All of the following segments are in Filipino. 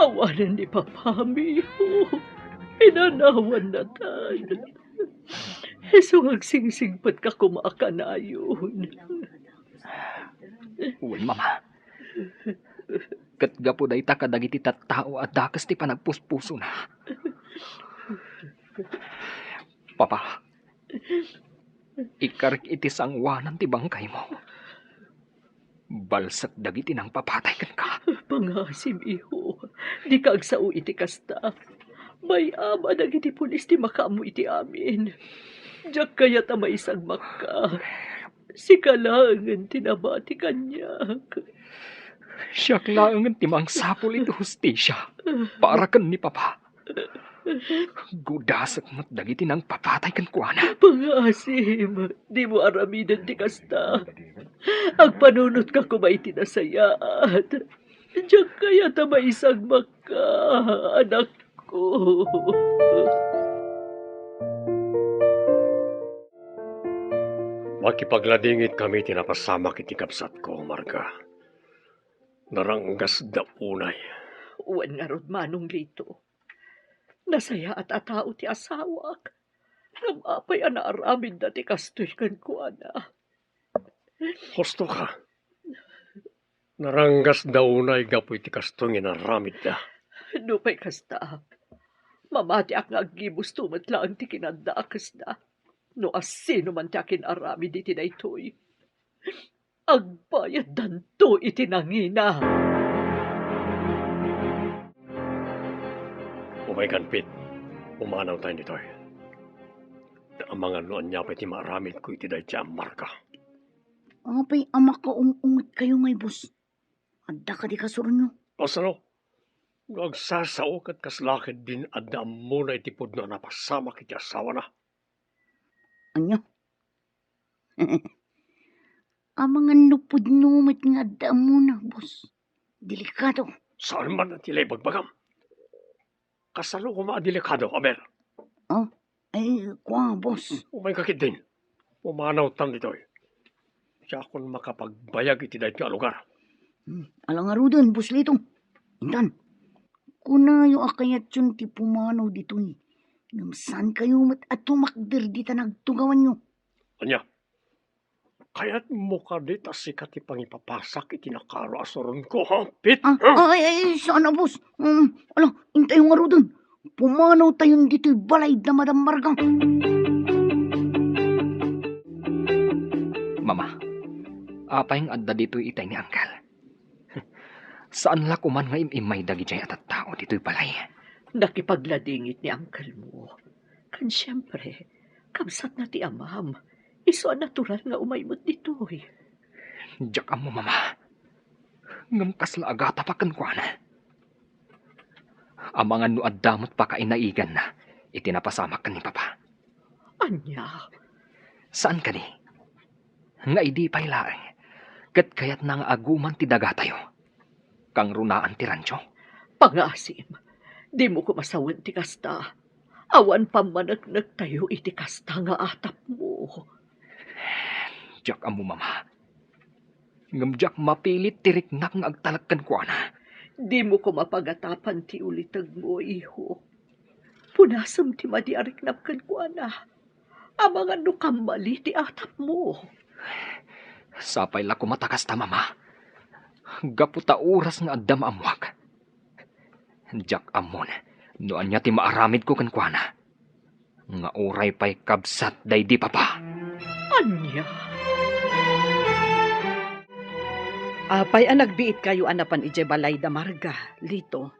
Awanan ni Papamiho. Inanawan na tan. Heso agsingsingpat ka kumaakanayon. Uwan, mama. Kat gapo day ta kadagiti tattao at dakas ti panagpuspuso na. Papa, ikarik iti sangwanan ti bangkay mo. Balsak dagiti nang papatay kan ka. Pangasim, iho. Di ka agsao iti kasta. May ama dagiti pulis ti makamu iti amin. Diyak kaya ta maisagmak ka. Si kalangan tinabati kanyak. Siyak laangan ti mangsapol iti hustisya. Para kan ni Papa. Gudasak mo't dagiti nang papatay kan kuana. Pangasim, di mo aramidan ti kasta. Agpanunot ka kumay tinasayaat. Diyak kaya ta maisagmak ka, anak ko. Makipagladingit kami tinapasama kiti kapsat ko, Marga. Naranggas da unay. Uwan nga rod manong lito. Nasaya at atao ti asawak. Namapay anaaramid na ti kastoy kan kuana. Husto ka. Naranggas da unay gapoy ti kastong inaramid da. Nupay kasta. Mamati ak nga agibus tumat lang ti kinadaakas na. No asino man ti akin aramid iti daytoy. Agbayad danto iti nangina. Umay kanpit. Umanaw tayo nito. Ang mga noon niya pa iti maramid ko iti day tiyan, Marga. Apay ama ka umungot kayo ngay, boss. Adda ka di kasurun nyo. Pasano? Nagsasao kat kaslakid din adda muna iti pudno na pasama kiti asawa na. Anya? Ang mga nupod numit nga adda muna, boss. Delikado. Saan man ang tilay bagbagam? Kasalo ko delikado, Abel. Oh, ay, kwa, boss. Umay kakit din. Umanaw tan dito. Siya akong makapagbayag iti dahil nga lugar. Alang nga rudan, boss litong. Intan, kuna yung akayat yun ti pumanaw dito eh. Namsan kayo mat at tumakder di ta nagtugawan nyo. Anya? Kaya't mo ka di tasika ti pangipapasak iti nakaro asoron ko, ha? Pit? Ay, sana, boss. Alang, intay yung nga rudan. Pumanaw tayo dito'y balay na Madam Margang. Mama, apay ang adda dito'y itay ni Angkal. Saan la kuman nga imay dagi jay at tao dito'y balay. Nakipagladingit ni angkal mo. Kan siyempre, kamsat na ti amam. Iso natural nga umaymot ditoy. Diyak mo, mama. Ngam kasla agata pa kan kuana. Amangan no addamot pa kainaigan na. Itinapasamak kan ni Papa. Anya? Saan ka ni? Nga idi pa'y laeng. Kat kayat nang aguman ti daga tayo. Kang runaan ti rancho. Pangasim, di mo ko masawan ti kasta. Awan pamanagnag tayo iti kasta nga atap mo. Diyak mo, mama. Ngam diyak mapilit tiriknak nga agtalagkan ko na. Di mo ko mapagatapan ti ulitag mo, iho. Punasam ti madiariknap kan ko na. Amangan no kamali ti atap mo. Sapay la kumatakas ta, mama. Gaputa oras nga addam amwak. Diyak amon, noan niya ti maaramid ko kan kuana. Nga oray pa'y kabsat day di Papa. Anya? Apay nagbiit kayo anapan ije balay da Marga, lito.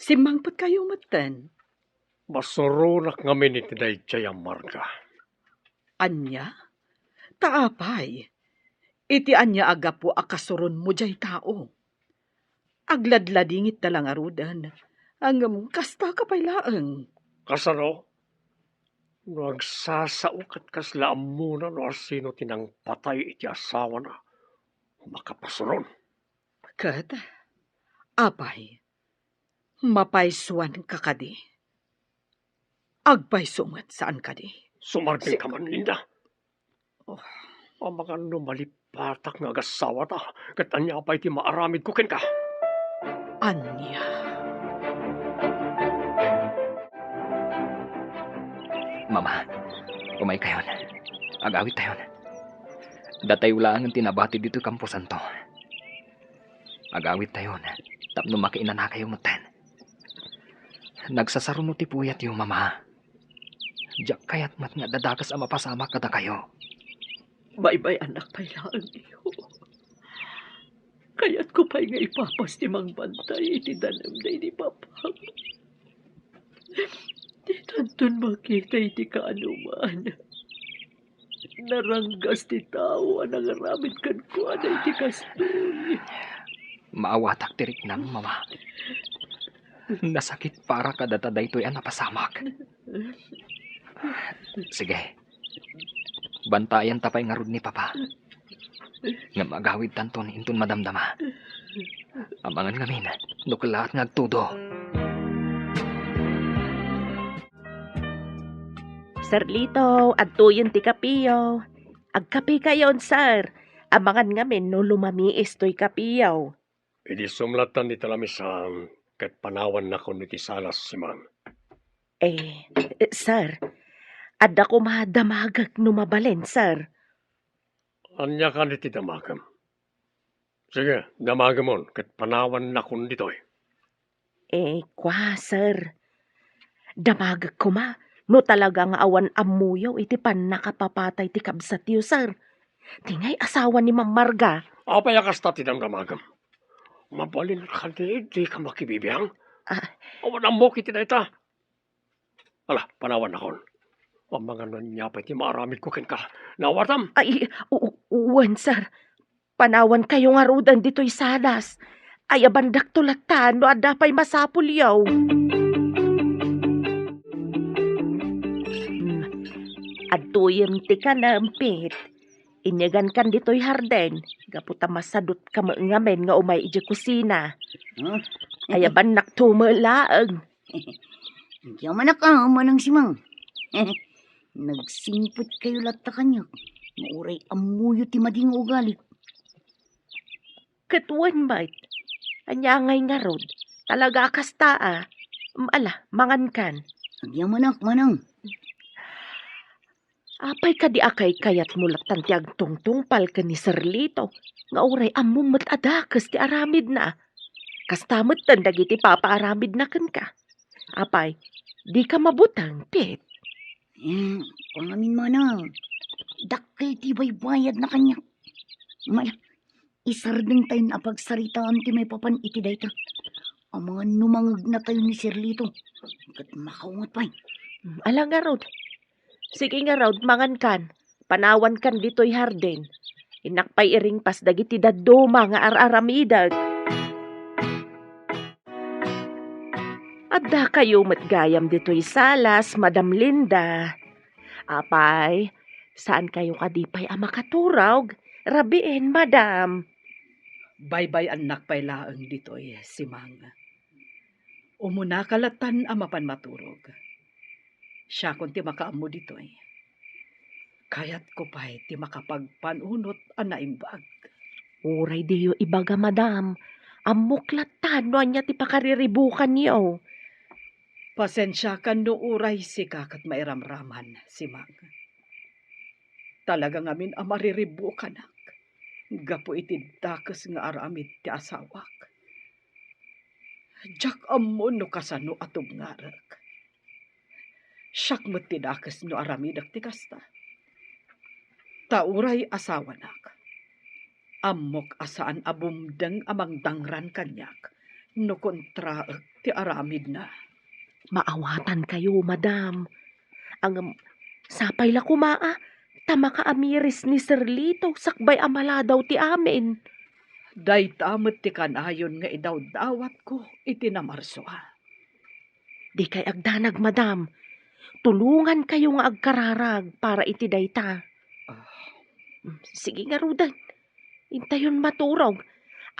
Simangpot kayo matan. Masurunak ngamin iti day tiyan, Marga. Anya? Taapay. Iti anya aga po akasuron mo jay tao. Agladladingit na lang arudan. Ang kasta ka pa'y laang. Kasano? Nagsasaukat kasla muna no sino tinang patay iti asawa na. Makapasuron. Kat, apay, mapaysuan ka kadi. Agpaysungat saan kadi. Sumarting ka man, Linda. Oh. Ang mga malipatak nga agasawa ta. Katanya pa iti maaramid kukin ka. Anya, Mama, umay kayon. Agawit tayon. Datay ulaan ang tinabati dito kampusan to. Agawit tayon. Tapno makiinan na kayo muten. Nagsasarunod ti puyat yung mama. Diyak kayat mat nga dadakas ang mapasama kada kayo. Bye-bye anak pailaan iyo. Kaya't ko pa'y nga ipapas ti mang bantay iti danam na ni Papa. Di tanton makita iti kaanuman. Naranggas ti tao ang nangaramid kan ko anay iti kastoy. Maawatak tirik nang mama. Nasakit para kadataday to'y ang napasamak. Sige. Bantayan tapay nga rod ni Papa. Nga magawid tanton inton madamdama. Amangan ngamin, nukalaat nga tudo. Sir Lito, adtuyon ti kapiyaw. Agkapi kayon, sir. Amangan ngamin no lumamiis to'y kapiyaw. Idi sumlatan di talamisan kat panawan na ko niti salas si ma'am. Sir, adda ko madamagag numabalen, sir. Anya ka niti damagam. Sige, damagamon kat panawan na ko ditoy. Sir. Damagag ko ma. No talaga nga awan amuyaw iti pan nakapapatay ti kabsat yu, sir. Tingay asawa ni Ma'am Marga. Apay akas ti damagam. Mabalin ka di ka makibibiyang. Awan ang moki ti na ita. Ala, panawan na kon. Ang mga nanyapay ti maaramid ko ken ka. Nawatam. Uwan, sir. Panawan kayo nga rudan dito'y salas. Ay abandak tulatan no adapay masapul yaw. Adtuyem ti ka nampit. Inyagan kan dito'y harden. Gaputa masadot ka ngamen nga umay iji kusina. Ay abandak tumalaang. Diyaman na ka, manang simang. Nagsimpot kayo lata kanya. Mauray amuyo ti mading ugali. Katuan bait. Anyangay nga rod. Talaga kastaa. Ala, mangan kan. Diyaman na, manang. Apay ka di akay kayat mulat tantiag tungtungpal ka ni Sir Lito. Nga uray amumot adakas ti aramid na. Kastamot tandag iti papaaramid na kan ka. Apay, di ka mabutang, Pit. Pangamin manang. Dakkel ti baybayad na kanya. Maya, isardeng tayo na pagsaritaan ti may papan iti dayta. Ang mga numangag na tayo ni Sir Lito. Kat makaungot pa. Ala nga rod. Sige nga rod, mangan kan. Panawan kan dito'y harden. Inakpay iring pas dagiti daduma nga araramidag. Adda kayo matgayam dito'y salas, Madam Linda. Apay, saan kayo kadipay ang makaturog? Rabiin, Madam. Bye-bye anak pailaang dito'y si Mang. Umuna kalatan ang mapan maturog. Siya kung ti makaamo dito'y. Kayat ko pa'y ti makapagpanunot ang naimbag. Uray diyo ibaga, Madam. Amuklatan no anya ti pakariribukan niyo. Pasensya ka no uray si kakat mairamraman si Mang. Talaga ngamin ang mariribukan ak. Gapo iti dakas nga aramid ti asawak. Jak amon no kasano atog ngarak. Siyak mo't tidakas no aramidak ti kasta. Tauray asawa nak. Amok asaan abumdeng amang dangran kanyak. No kontraak ti aramid na. Maawatan kayo, Madam. Ang sapay la kumaa. Tama ka amiris ni Sir Lito. Sakbay amala daw ti amin. Day tamot ti kanayon nga idaw dawat ko iti namarsoa. Di kay agdanag, Madam. Tulungan kayo nga agkararag para iti dayta. Sige nga, Rudan. Intayon maturog.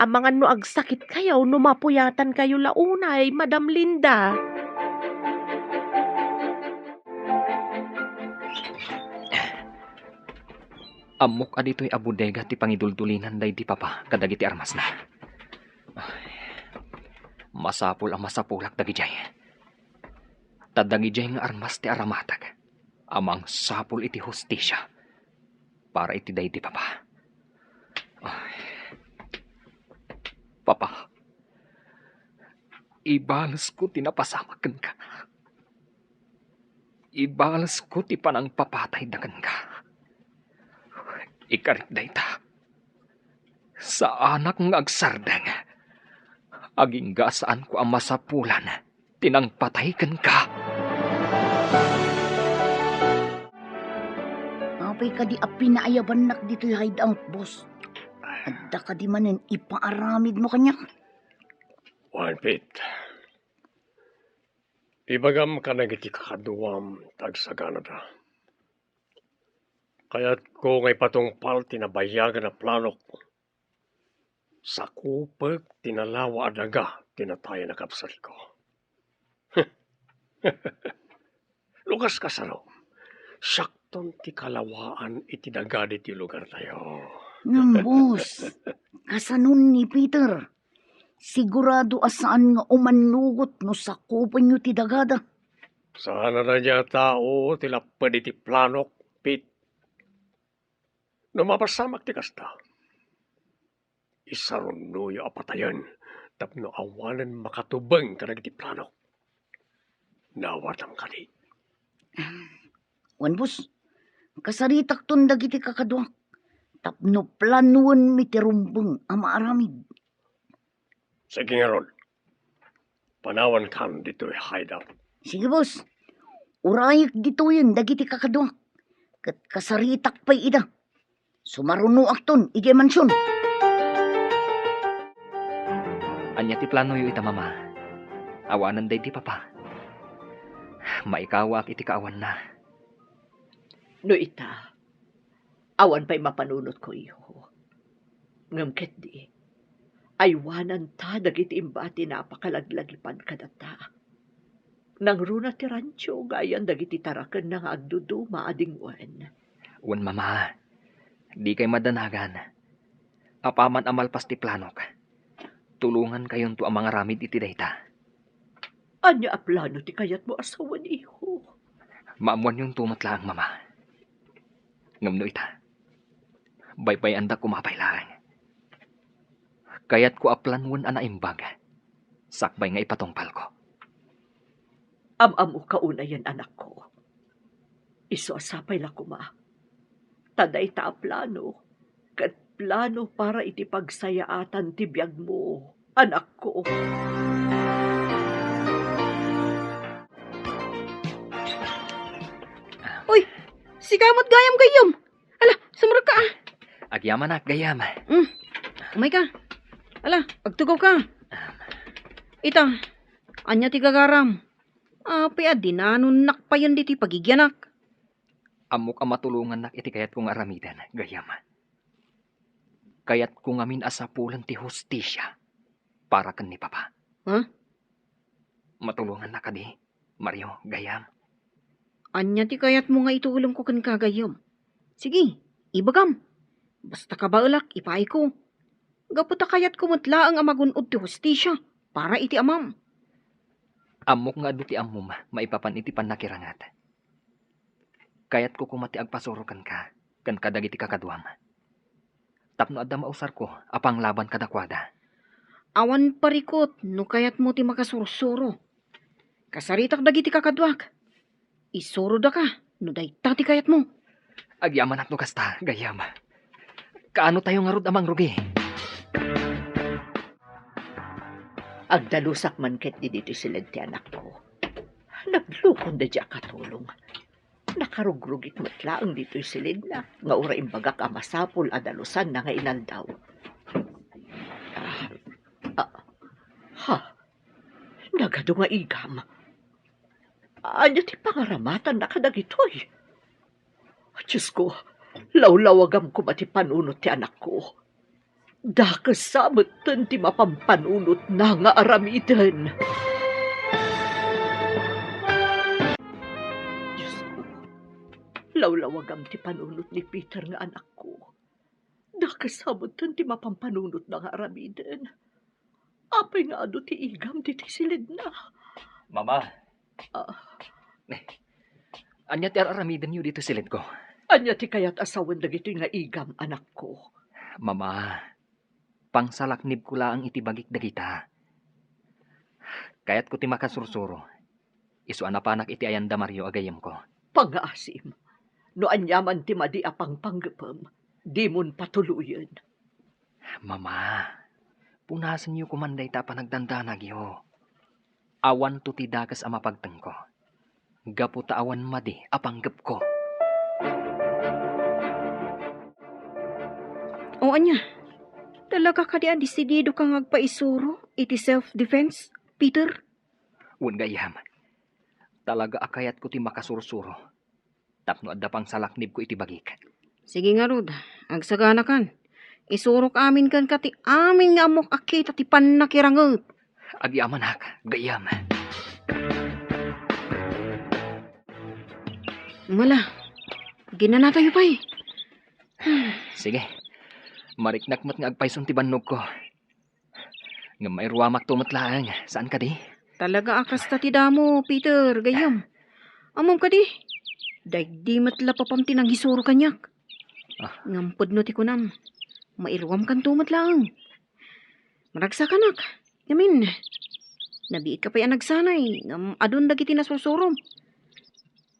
Ang mga no agsakit kayo, numapuyatan kayo launay, Madam Linda. Amok adito'y abudega ti pangiduldulinan day di Papa kadagiti armas na. Masapul ang masapulak dagijay. Tadagijay nga armas ti aramatag. Amang sapul iti hustisya para iti day di papa. Ay. Papa, ibalas ko tinapasamakan ka. Ibalas ko ti panang papatay dagan ka. Ikarit dayta. Sa anak ng agsardeng, aging gasaan ko ang masapulan, tinangpataykan ka. Apay ka di apinaayaban nak dito yung hideout, boss. Adda ka di manin ipaaramid mo kanya. One Pit. Ibagam ka na iti kakaduam tag sa Canada. Kaya't ko ngay patungpal tinabayagan na planok. Sa kupag tinalawa adaga tinataya na kapsal ko. Lukas ka saro. Sakton ti kalawaan iti daga ti lugar tayo. Ngam, boss. Kasanon ni Peter. Sigurado asaan nga umanugot no sakupan nyo ti dagada. Sana na niya tao tilapad iti planok, Pit. No mapasamak ti kasta. Isaron no yung apatayan, tapno awanan makatubang ka iti planok. Nawatam ka di. Wan, boss. Kasaritak tundag iti kakadwak. Tapno planuan mi ti rumbeng ama aramid. Sige nga ron. Panawan kan dito hideout. Sige, boss. Urayak dito yun, dagiti kakadwak. Kat kasaritak pa'y ida. Sumaruno akton, iti mansyon. Anya ti plano yu ita mama. Awanan day di papa. Maikawak iti kaawan na. No ita, awan pa'y mapanunot ko iho. Ngamket di, aywanan ta dagiti imbati napakalaglagipan kadata. Nang runa ti rancho, gayan dagiti taraken na nga agduduma adingwan. Wan mama, di kay madanagan. Apaman amalpas ti planok. Tulungan kayon to ang mga ramid iti dayta. Anya a plano ti kayat mo asawan iho. Maamuan yung tumatlaang mama. Ngamno ita. Baybay anda kumapay lang. Kayat ko aplanwan ana imbag. Sakbay nga ipatungpal ko. Am-amo kauna yan anak ko. Iso asapay la kuma. Taday ta a plano. Kat plano para iti pagsayaatan ti biyag mo, anak ko. Uy, si kamot gayam gayam. Ala, sumurag ka ah. Agyaman nak, gayam. Umay ka. Ala, agtugaw ka. Ita, anya ti gagaram. Api adinanon nakpayan diti pagigyanak. Amok ang matulungan nak iti kayat kong aramidan, gayam. Kayat kong amin asapulan ti hustisya para kan ni papa. Ha? Matulungan na kadi, Mario, gayam. Anya ti kayat mo nga itulong ko kan kagayam. Sige, ibagam. Basta ka baulak, ipay ko. Gaputa kayat kumutla ang amagunod ti hustisya para iti amam. Amok nga adu ti amum, maipapan iti panakirangat. Kayat ko kumati agpasurukan ka, kan kadagiti kakadwam. Tapno adda mausar ko, apang laban kadakwada. Awan parikot, no kayat mo ti makasursuro. Kasaritak dagiti kakadwak. Isuro da ka, no dayta ti kayat mo. Agyaman at no kasta, gayam. Kaano tayo nga rod amang rugi? Agdalusak man ket di dito silid ti anak ko. Naglukon da diya katulong. Nakarugrugit matlaang dito'y silid na. Nga ura imbagak amasapul adalusan na nga inandaw. Nagado nga igam. Anya ti pangaramatan na kadagitoy. Diyos ko, lawlawagam ko mati panunot ti anak ko. Dakasamatan ti mapampanunot na nga aramidan. Diyos ko, lawlawagam ti panunot ni Peter nga anak ko. Dakasamatan ti mapampanunot na nga aramidan. Apay nga ado ti igam ti silid na. Mama, Anya ti aramidan niyo dito silid ko. Anya ti kayat asawan dagito nga igam anak ko. Mama, pangsalaknib ko lang itibagik dagita. Kayat ko ti makasursuro. Isu anapanak iti ayanda Mario agayam ko. Pangaasim. No anyaman ti madi apang panggapam. Di mon patuluyan. Mama, punasan niyo kumanday ta panagdandanag yo. Awan to ti dagas ama pagteng ko. Gapu ta awan madi apanggap ko. O anya, talaga ka di desidido kang agpaisuro iti self-defense, Peter? Un gayam. Talaga akayat ko ti makasursuro. Tapno adda pang salaknib ko iti bagik. Sige nga Rod, agsagana kan. Isurok amin kan kati amin nga amok akita ti panakirangot. Agi amanak, gayam. Mala, ginana tayo pa eh. Sige. Mariknakmat nga agpayson ti bannog ko. Nga may ruwamak tumatlaang. Saan ka di? Talaga akas ta ti damo, Peter, gayam. Amom ka di. Daigdi matla papam tinang hisuro kanyak. Ngampod no ti kunam. Mairwam kan tumat lang. Maragsa kanak. Yamin. Nabiit ka pa'y anagsanay. Ngam adun dagiti nasusurom.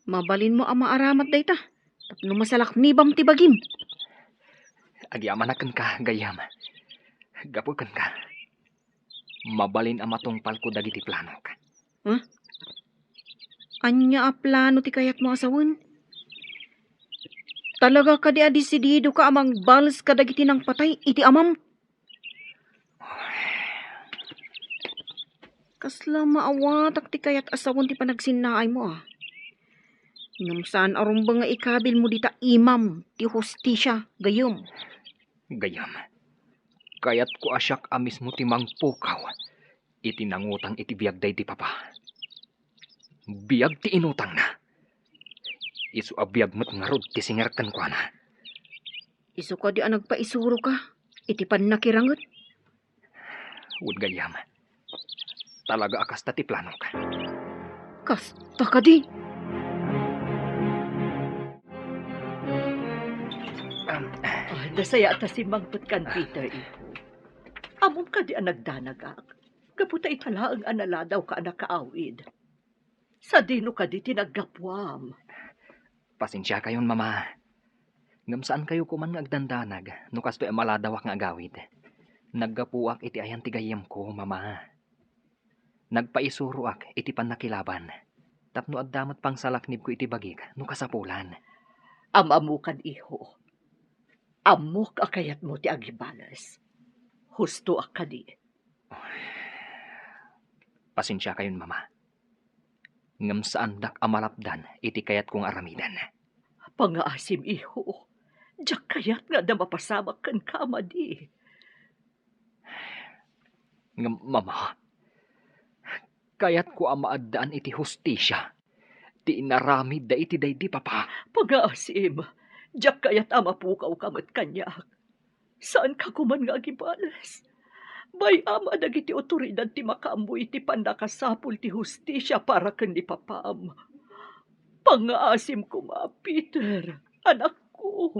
Mabalin mo ama aramat dayta. Tapno masalak nibam ti bagim. Agi amanakan ka, gayam. Gapukan ka. Mabalin ang matungpal ko dagiti plano ka. Anya a plano ti kayat mo asawan? Talaga ka di adisidido ka amang bals ka dagiti ng patay iti amam? Kasla maawatak ti kayat asawan ti panagsinaay mo ah. Ngam saan arumbang nga ikabil mo dita imam ti hostisya gayom. Gayam. Kayat ko asyak amis mo ti mangpukaw. Iti nangutang iti biyagday di papa. Biyag ti inutang na. Isu abiyag mo't nga rod ti singerkan ko na. Isu ka di nagpaisuro ka. Iti panakirangot. Wood gayam. Talaga akas ta ti plano ka. Kasta ka di. Dasaya ta si mangput kan Peter iho. Amom ka di nagdanagak. Kaputa italaang anala daw ka nakaawid. Sa dino ka di tinaggapwam. Pasensya kayon, mama. Ngam saan kayo kuman nga agdandanag, no kasto maladawak nga agawid. Naggapuak iti ayan tigayam ko, mama. Nagpaisuruak iti panakilaban. Tapno addamat pang salaknib ko iti bagik, no kasapulan. Amamukan iho. Amok akayat mo ti agibalas. Husto akadi. Pasensya kayon, mama. Ngam saan dak amalapdan iti kayat kong aramidan. Pangaasim iho. Diyak kayat nga da mapasamak kan kamadi. Ngam, mama. Kayat ko amaaddaan iti hustisya. Ti inaramid da iti daydi papa. Pangaasim. Diyak kayat amapukaw kamat kanyak. Saan ka kuman nga agibalas? Bay ama dagiti otoridad ti makaambo iti pandakasapul ti hustisya para ken ni papam. Pangaasim ko ma, Peter, anak ko.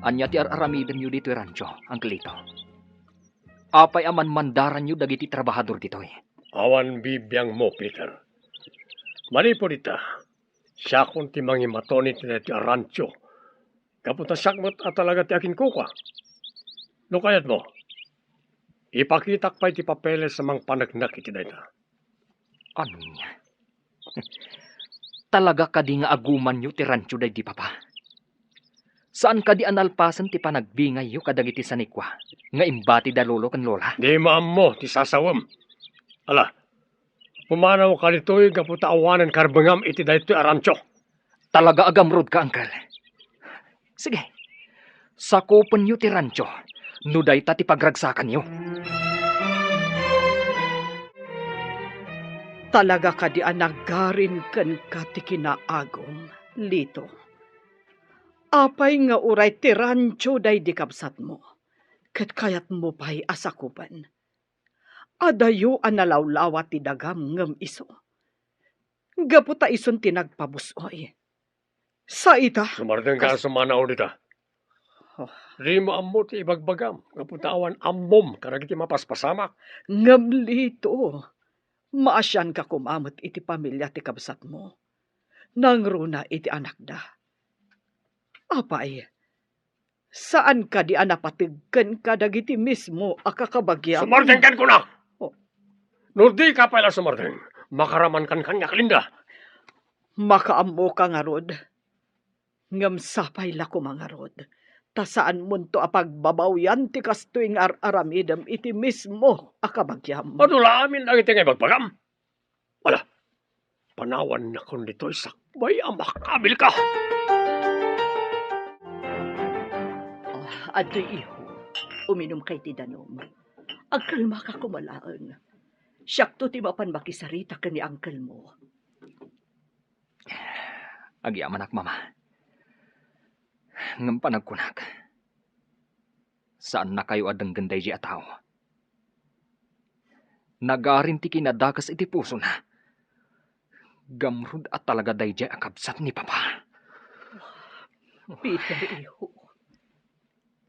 Anya ti aramidan yu dito rancho, Anglito. Apay aman mandaran yu dagiti trabahador ditoy. Awan bibiyang mo, Peter. Manipo dita. Siya kung ti mangimatonit na ti arancho. Kapunta sakmat at talaga ti akin kuka. No kayat mo, ipakitak pa iti papeles sa mga panagnak iti dayta. Ano niya? Talaga ka di nga aguman yu ti rancho day di papa. Saan ka di analpasan ti panagbingay yu kadagiti sanikwa nga imbati da lolo kan lola? Di maam mo, ti sasawam. Ala, pumanaw ka nito'y kapunta awanan karbangam iti dayto arancho. Talaga agamrod ka, uncle. Sige, sakupan yu ti rancho. Nuday ta ti pagragsakan yu. Talaga ka di naggarin kan ka ti kinaagom, Lito. Apay nga uray ti rancho day di kapsat mo. Kat kayat mo pa'y asakupan. Adayo ang nalawlawa ti dagam ngem iso. Gaputa ison tinagpabusoy. Sa ita, Sumardeng ka sa manaw dita. Oh. Di mo ammo ti ibagbagam. Kaputawan ammom karagiti mapaspasamak. ngem lito. Maasyan ka kumamot iti pamilya ti kabsat mo. Nangruna iti anak da. Apay, saan ka di anapatigken ka dagiti mismo a kakabagyan? Sumardeng kan ko na! Oh. No di ka pala sumardeng. Makaraman kan kanyak linda. Makaammo ka nga rod. Ngam sapay la ko mga rod. Ta saan munto apagbabawian ti kastoy nga aramidam iti mismo akabagyam. Madula amin ang iti nga ibagbagam. Wala. Panawan na kon dito'y sakbay ang makabil ka. Adoy iho, uminom kay ti danom. Agkalma ka kumalaan. Siyak to ti mapan makisarita ka ni angkel mo. Agyaman ak, mama. Ngam panagkunak. Saan na kayo adang ganday di ataw? Nagarin ti kinadakas iti puso na. Gamrud at talaga day di akabsat ni papa. Peter iho.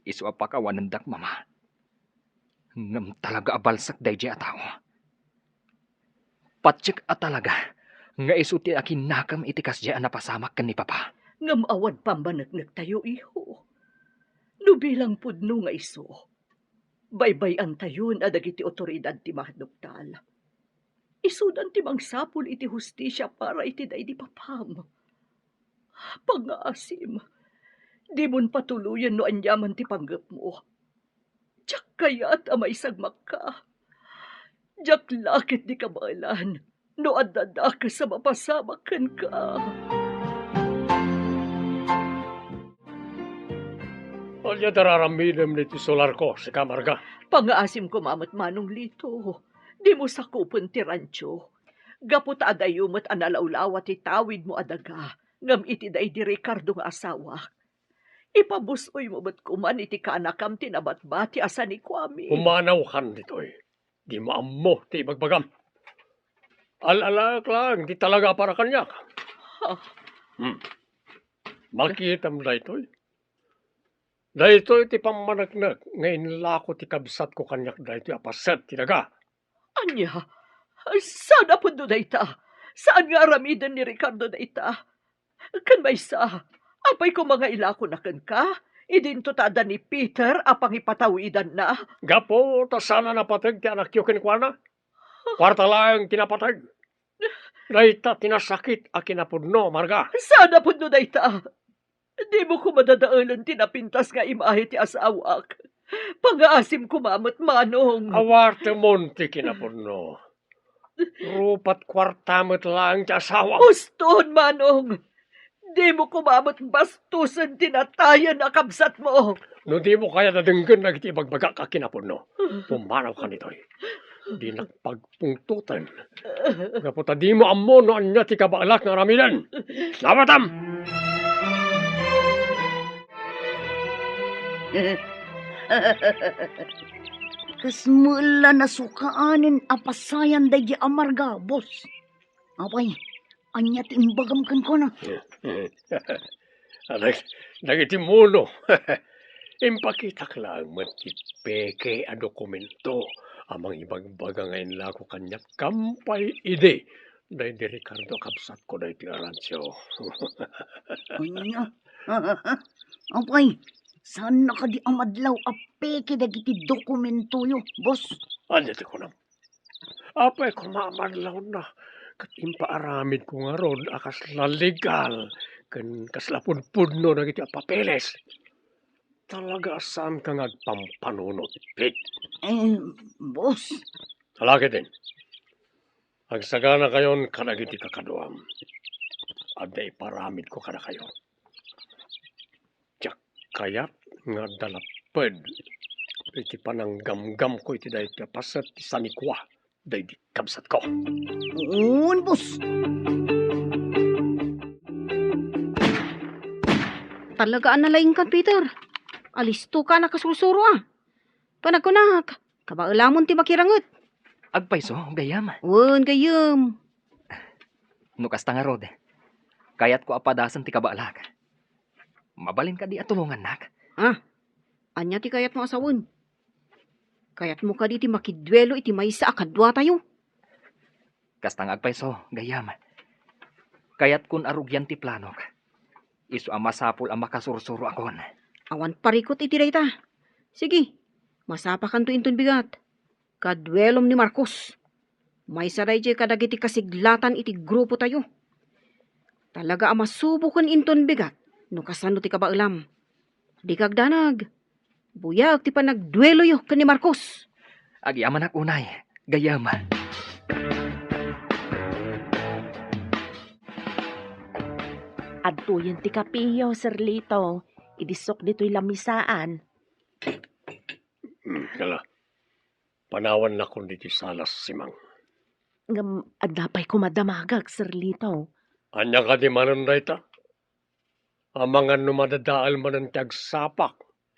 Isu apakawanandak, mama. Ngam talaga abalsak day di ataw. Patsik at talaga. Nga isu ti akin nakam itikas di napasamak kan ni papa. Ngam awad pambanagnak tayo iho. Nubilang pudno nga iso. Baybayan tayon adagiti otoridad ti mahdoktal. Isudan ti mangsapul iti hustisya para iti day di papam. Pangaasim, di mon patuluyan no anyaman ti panggap mo. Diyak kaya't amay sagmak ka. Diyak lakit di kabalan no adada ka sa mapasamakan ka. Alya dararamidem niti solar ko si Kamarga. Pangaasim ko mamat manong lito. Di mo sakupon ti rancho. Gapot adayumot analawlawa ti tawid mo adaga. Ngam iti day di Ricardo nga asawa. Ipabusoy mo ba't kuman iti kanakam tinabatbati asa ni Kwame. Umanaw kan dito'y. Di maammo ti ibagbagam. Alalak lang, di talaga para kanyak. Ha, Makita mo daytoy. Daytoy ti pamanagnak. Ngayon lako ti kabsat ko kanyak daytoy apasat ti daga. anya, sana po doon na ita. Saan nga aramidan ni Ricardo na ita? Kan may sa, apay ko mga ilako na kan ka? Idinto tada ni Peter apang ipatawidan na. Gapo, ta sana napatag ti anak yu kinkwana. Kwarta lang tinapatag. Dayta tinasakit a kinapudno, Marga. Sana po doon na ita. Di mo ko madadaalan tinapintas nga imahe ti asawak. Pangaasim kumamot manong. Awarte monti kinapudno. Rupat kwartamot lang ti asawa. Uston manong. Di mo kumamot bastusan tinatayan na kabsat mo. No di mo kaya nadenggan na iti bagbaga ka kinapudno. Pumanaw ka nito'y. Di nagpagpungtutan. Kaputa di mo ammo no anya ti kabaalak nga ramidan. Nabatam! Kasmula na sukaanin apasayan dahi amarga, boss. Apay, anya timbagam kan ko na. Nagitimuno. Impakita ka lang matipeke a dokumento. Amang ibagbaga ngayon lako kanyak kampay ide. Dahil di Ricardo kapsat ko dahil ti Arancio. Anya? Apay, saan na ka di amadlaw apeke dagiti dokumento yo, boss? Anya ti ko na. Apay ko mamadlaw na. Kat impaaramid ko nga rod akas la legal. Kan kaslapud-pudno na iti papeles. Talaga saan ka ngagpampanunot, Pete? Boss, Talaki din. Agsagana kayon kanagiti kakaduam. Ada iparamid ko kada kayo. Tiyak kayat nga dalaped. Iti pananggamgam ko iti dahi kapasat ti sanikwa. Dahi di kabsat ko. un boss. Talaga analaing ka, Peter. Alisto ka nakasusuro ah. Panagkunak, kabailamon ti makirangot. Agpayso, gayam. Wan gayam. Nukas nga rod. Kayat ko apadasan ti kabaalag. Mabalin ka di atulungan nak. Anya ti kayat mo asawan. Kayat mo ka di ti makidwelo iti maysa akadwa tayo. Kastang agpayso, gayam. Kayat kun arugyan ti planok. Isu amasapul ang makasursuro akon. Awan parikot iti dayta. Sige, masapakan to inton bigat. Kadwelom ni Marcos. May saray jay kadagiti kasiglatan iti grupo tayo. Talaga amasubukan inton bigat. No kasano ti kabailam. Di kagdanag. Buyag ti panagduelo yo kan ni Marcos. Agyaman ak unay, gayam. Adtuyan ti kapiyo, Sir Lito. Idisok dito'y lamisaan. Kala, panawan na kung dito salas simang. Ngam, adapay ko madamagag, Sir Lito. Anya ka di manon dayta? Ang mga numadadaal man ang tagsapak,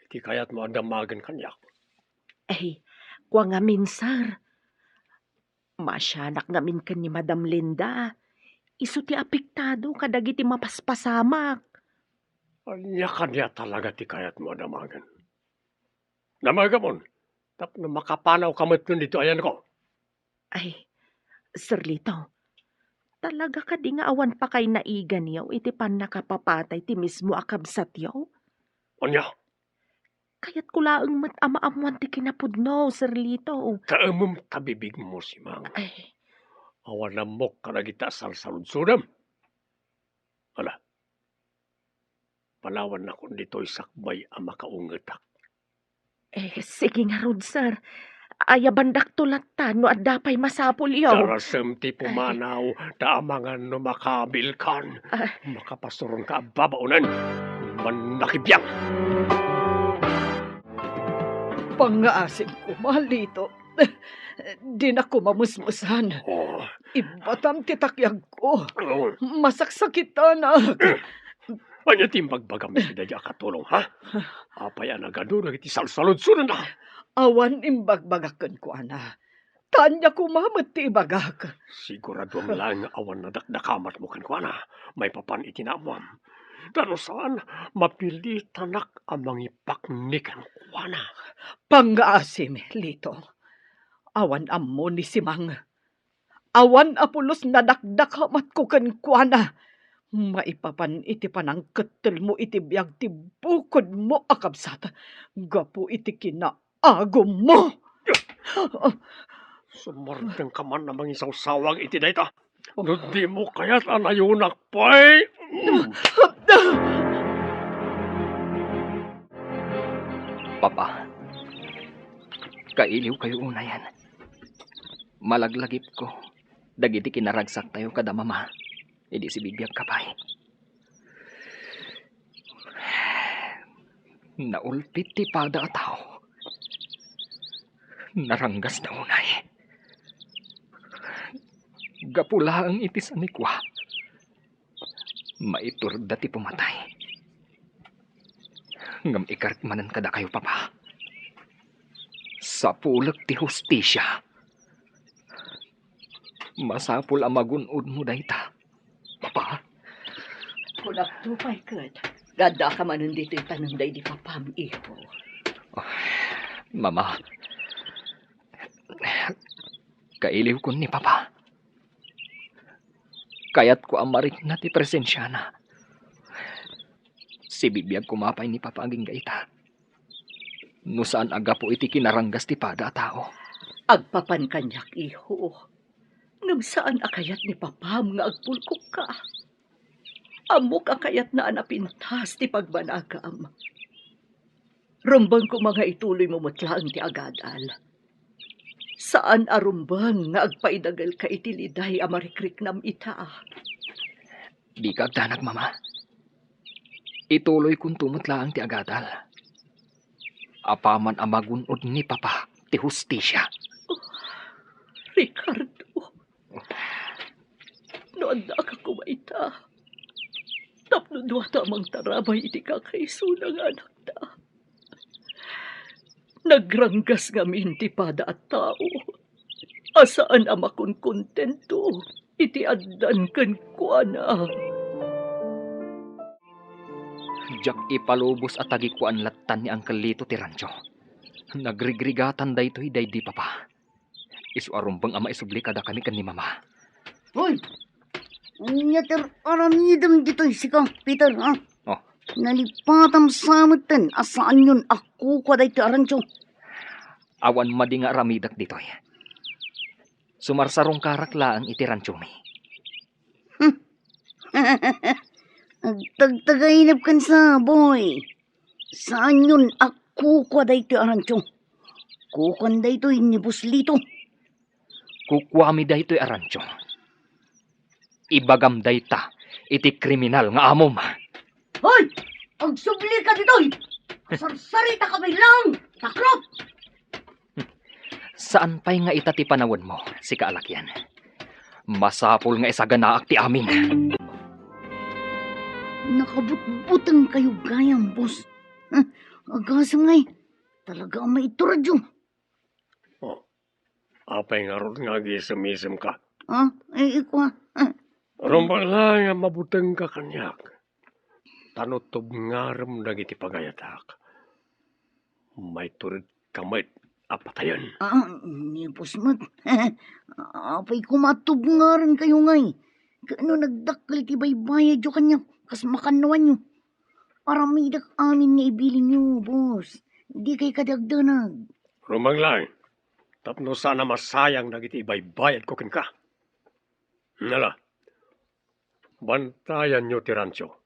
iti kayat mo andamagan kanyak. Eh, kwa ngamin, Sir. Masyanak ngamin kan ni Madam Linda. Isu ti apektado kadagiti mapaspasamak. Anya ka niya talaga ti kayat mo andamagan. Namagamon, tap na makapanaw kamot nun dito ayan ko. Ay, Sir Lito. Talaga ka di nga awan pa kay naigan yaw iti pan nakapapatay ti mismo akabsat yaw. Anya, Kayat ko laang mat amaamuan ti kinapudno, Sir Lito. kaamom tabibig mo simang. Ay, Awan na mok ka na kita salsalud-sudam. Ala, palawan na kung dito'y sakbay ang makaungetak. sige nga rod, Sir. Ayabandak tulatan no adapay masapul yaw. Darasem ti pumanaw, taamangan no makabilkan. Makapasurong ka babaunan. Manakibiyang. Pangaasim ko, mahal Lito. Di na ko mamusmusan. Oh, Ibatam titakyag ko. oh. Masaksakitan na. Anya ti magbagam ti dadya katulong, ha? Apay anagado na iti salsalud-sudan na. Awan imbagbagakan ko, ana. Tanya ko mamat ti ibagak. Siguradong lang awan na dakdakamat mo kan kuana. May papan itinamuam. Dano saan mapili tanak ang mangipaknikan kuana. Pangaasim, Lito. Awan ammo ni Simang. Awan apulos na dakdakamat ko kan kuana. Maipapan iti panang ketel mo iti biyag ti bukod mo akabsat. Gapo iti kinaagom mo. Sumardeng ka man namang isang sawag iti dayta. No di mo kaya't anayunak pa'y. Papa, kailiw kayo unayan. Malaglagip ko. Dagiti kinaragsak tayo kada mama. Hindi si bibiyag kapay. Naulpit ti pada at tao. Naranggas na unay. Gapula ang itis anikwa. Maiturda ti pumatay. Ngam ikartmanan kada kayo, papa. Sa pulag ti hustisya. Masapul ang magunod mo dayta. Papa, Kulak tupay kat. Gada ka manon dito itanong day di papam iho. mama. Kailiw ko ni papa. Kayat ko amarit na ti presensya na. Si bibiyag kumapay ni papa aging gaita. No saan aga po iti kinaranggas ti pada tao. Agpapan kanyak, iho. Ngam saan akayat ni papam nga agpulkok ka? Amok akayat na anapintas ti pagbanagam. Rumbang ko mga ituloy mo mutlaang ti agadal. Saan arumbang nga agpaidagal ka itiliday amarikrik nam ita? Di ka agdanag, mama. Ituloy kung tumutlaang ti agadal. Apaman amagunod ni papa ti hustisya. Ricardo, noon na ka kumaita. Tapno duwa tamang tarabay iti kakaisunang anak ta. Nagranggas ngamin ti pada at tao. Asaan ama kon kontento, iti addan ken kuana. Jak ipalubos at tagikuan latan ni Uncle Lito ti rancho. Nagrigrigatan daytoy day di papa. Isu arumbang ama isubli kada kami kan ni mama. Hoy! Anya ter aramidam dito'y si Kang Peter, ha? Oh. Nalipatam samutan, asaan yun ako kwa dahi ti arancho. Awan madi nga ramidak ditoy. Sumarsarong karak laang iti rancho mi. Agtagtagainap kan sa, boy. Saan yun ako kwa dahi ti arancho? Kukan dahi to'y ni Buslito. Kukwami daytoy arancho. Ibagam dayta iti kriminal nga amom. Hoy! Agsubli ka dito'y! Kasarsarita ka bay lang! Takrop! Saan pa'y nga ita ti panawon mo, si kaalakyan? Masapol nga isaganaak ti amin. Nakabutbutang kayo gayang, boss. Agasam ngay, talaga ang maituradyo. Apay nga ron nga gisamisim ka. Ikaw. Rumbang lang nga mabuteng ka kanyak. Tanutob ngaram dagiti pagayatak. May turid kamay apatayan. Ni boss mat. Apay kumatub nga rin kayo ngay. Kano nagdakkel ti baybayad yo kanya, kas makanawan nyo. Aramidak amin nga ibilin nyo, boss. Hindi kay kadagdanag. Rumbang lang. Tapno sana masayang dagiti baybayad ko ken ka. Nala. Bantayan nyo ti rancho.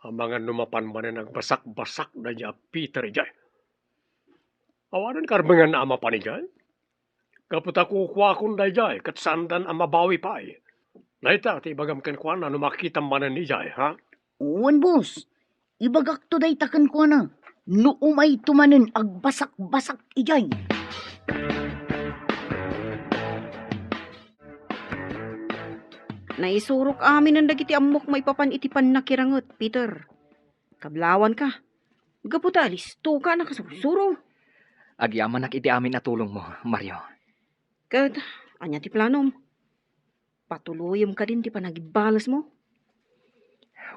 Ang mga numapan man na nagbasak-basak na niya Peter ijay. Awanan karbangan na ama pa ni jay. Kaputa kukwa kun da jay, kat sandan ang mabawi pa ay. Naita, ti bagam ken kwa na numakita manan ni jay, ha? Uwan, boss. Ibagak to day takan ko na. Nuumay tumanin agbasak-basak ijay. Naisurok amin ang dagiti amok may papan itipan na kirangot, Peter. Kablawan ka. Gaputa alis, tuka na kasurusuro. Agyaman nak iti amin na tulong mo, Mario. Kat, anya ti planom. Patuluyom ka din ti panagibalas mo.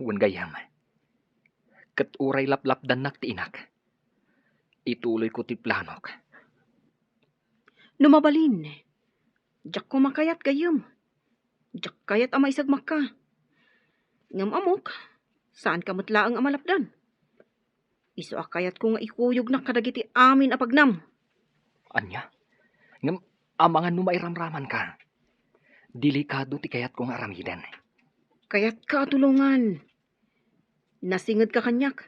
Wan gayam. Kat uray laplapdan nak ti inak. Ituloy ko ti planok. Numabalin. Diyak ko makayat gayam. Diyak kayat ama isagmak ka. Ngam amok, saan ka matlaang amalapdan? Iso akayat ko nga ikuyog na kadagiti amin apagnam. Anya? Ngam amangan numairamraman ka. Delikado ti kayat kong aramidan. Kayat ka tulungan. Nasingad ka kanyak.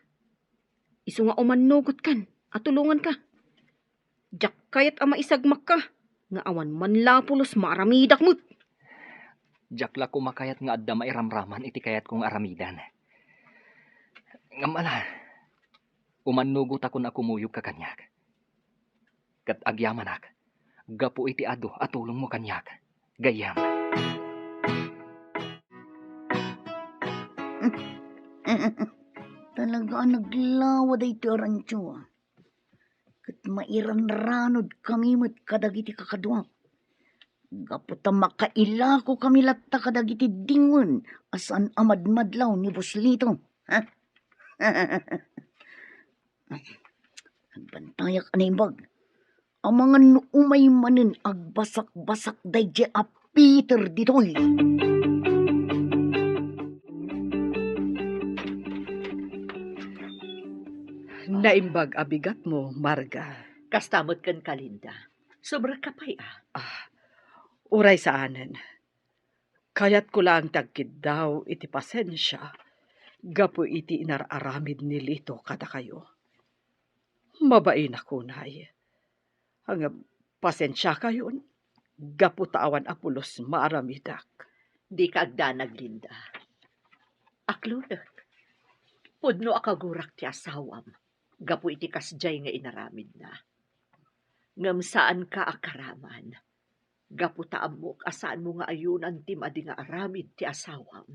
Iso nga umanugot kan at tulungan ka. Diyak kayat ama isagmak ka. Nga awan manlapulos maramidak mo't. Jakla kumakayat nga adda mairamraman iti kayat kong aramidan. Ngamala, umanugot ako na kumuyog ka kanyak. Kat agyamanak, gapu iti ado at tulong mo kanyak. Gayam. Talaga naglawa day ti arancho. Kat mairanranod kami mat kadagiti kakadwak. Gaputa makaila ko kami latta kadagiti dingon asan amadmadlaw ni Buslito. Ha? Agbantayak animbag. Ang mga nuumay manin agbasak-basak dayje a Peter ditoy. Naimbag abigat mo, Marga. Kastamot ken kalinda. Sobra kapay Uray sa anen. Kayat ko lang tagkid daw iti pasensya. Gapo iti inararamid ni Lito kada kayo. Mabain ako, nay. Ang pasensya kayo, gapo tawan apulos maaramidak. Di ka agdanag, Linda. Aklunak. Pudno akagurak ti asawam. Gapu iti kasjay nga inaramid na. Ngam saan ka akaraman. Gapu taamok asaan mo nga ayunan ti madi nga aramid ti asawam.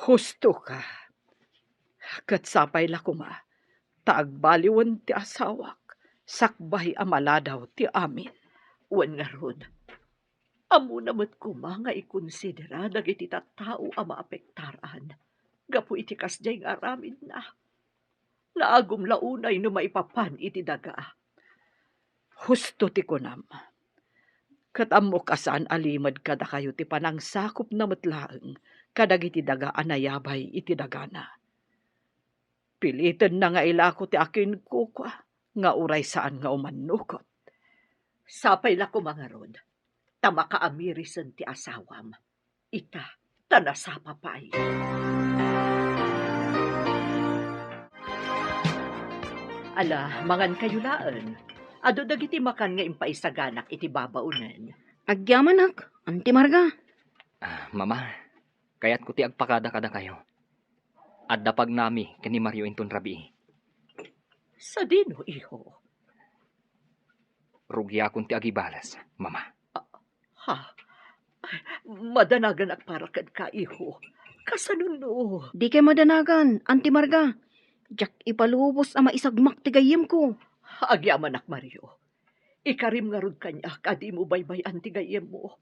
Husto ka. Kat sapay lakuma. Taagbaliwan ti asawak. Sakbay amaladaw ti amin. Wan nga rod. Amo naman ko nga ikonsidera dagiti tattao ang maapektaran. Gapu iti kasjay nga aramid na. Naagom launay no maipapan iti daga. Husto ti kunam. Katammo kasan alimad kada kayo ti panang sakop na matlaeng kadagiti daga anayabay iti dagana. Pilitan na nga ilako ti akin kukwa nga uray saan nga umanukot. Sapay la ko mga rod. Tama ka amirisan ti asawam. Ita, tanasapa pa'y. Ala, mangan kayo laan. Ado dagiti makan nga impaisaganak iti babaunan. Agyamanak, Auntie Marga. Mama, kayat ko ti agpakada-kada kayo. At dapag nami kani Mario inton rabi. Sa dino, iho. Rugya akong ti agibalas, mama. Ha? Madanagan ak para kad ka, iho. Kasanuno. Di kay madanagan, Auntie Marga. Jak ipalubos ang maisagmak ti gayem ko. Agyaman ak, Mario. Ikarim nga rod kanya, kadi mo baybayan ti gayem mo.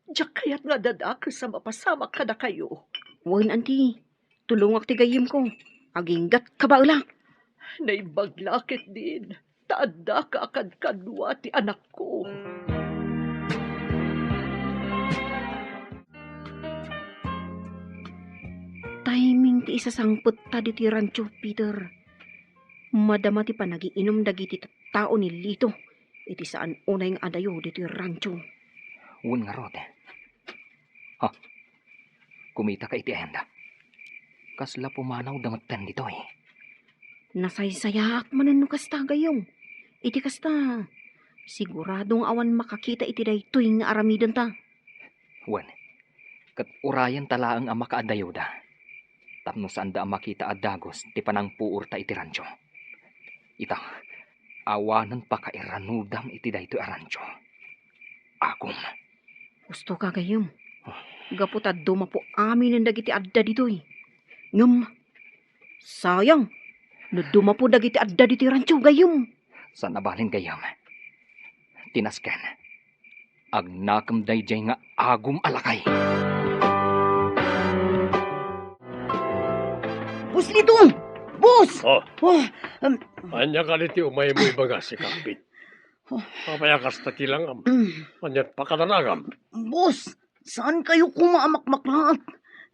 Diyak kayat nga dadak sa mapasamak kada kayo. Wan, Auntie. Tulungak ti gayem ko. Aginggat ka ba ulak? Naibaglakit din. Taada ka akad kadwa ti anak ko. Timing ti isasangput ta di ti rancho, Peter. Madama ti panagiinom dagiti tao ni Lito. Iti saan unay nga adayo di ti rancho. Un nga rod. Ha? Kumita ka iti enda. Kasla pumanaw damatan dito eh. Nasaysayaak manan no kasta gayong. Iti kasta. Siguradong awan makakita iti daytoy nga aramidan ta. Wan, kat urayan talaang ang makaadayo da. Tapno saan da ang makita adagos ti panang puur ta iti rancho. Ita, awanan pa ka iranudam iti daytoy a rancho. Agom. Gusto ka gayong. Gaputad dumapo amin ang dagiti adda ditoy. Ngam, sayang. No dumapo dagiti adda diti rancho gayong. Sa nabalin gayam. Tinasken. Agnakam dayjay nga agom alakay. Bus Lito! Bus! Oh, Oh, anya ka niti umay mo ibaga si Kapit. Papayakas ta tilang am. Anyat pakadanagam. Boss, saan kayo kumaamakmaklaat?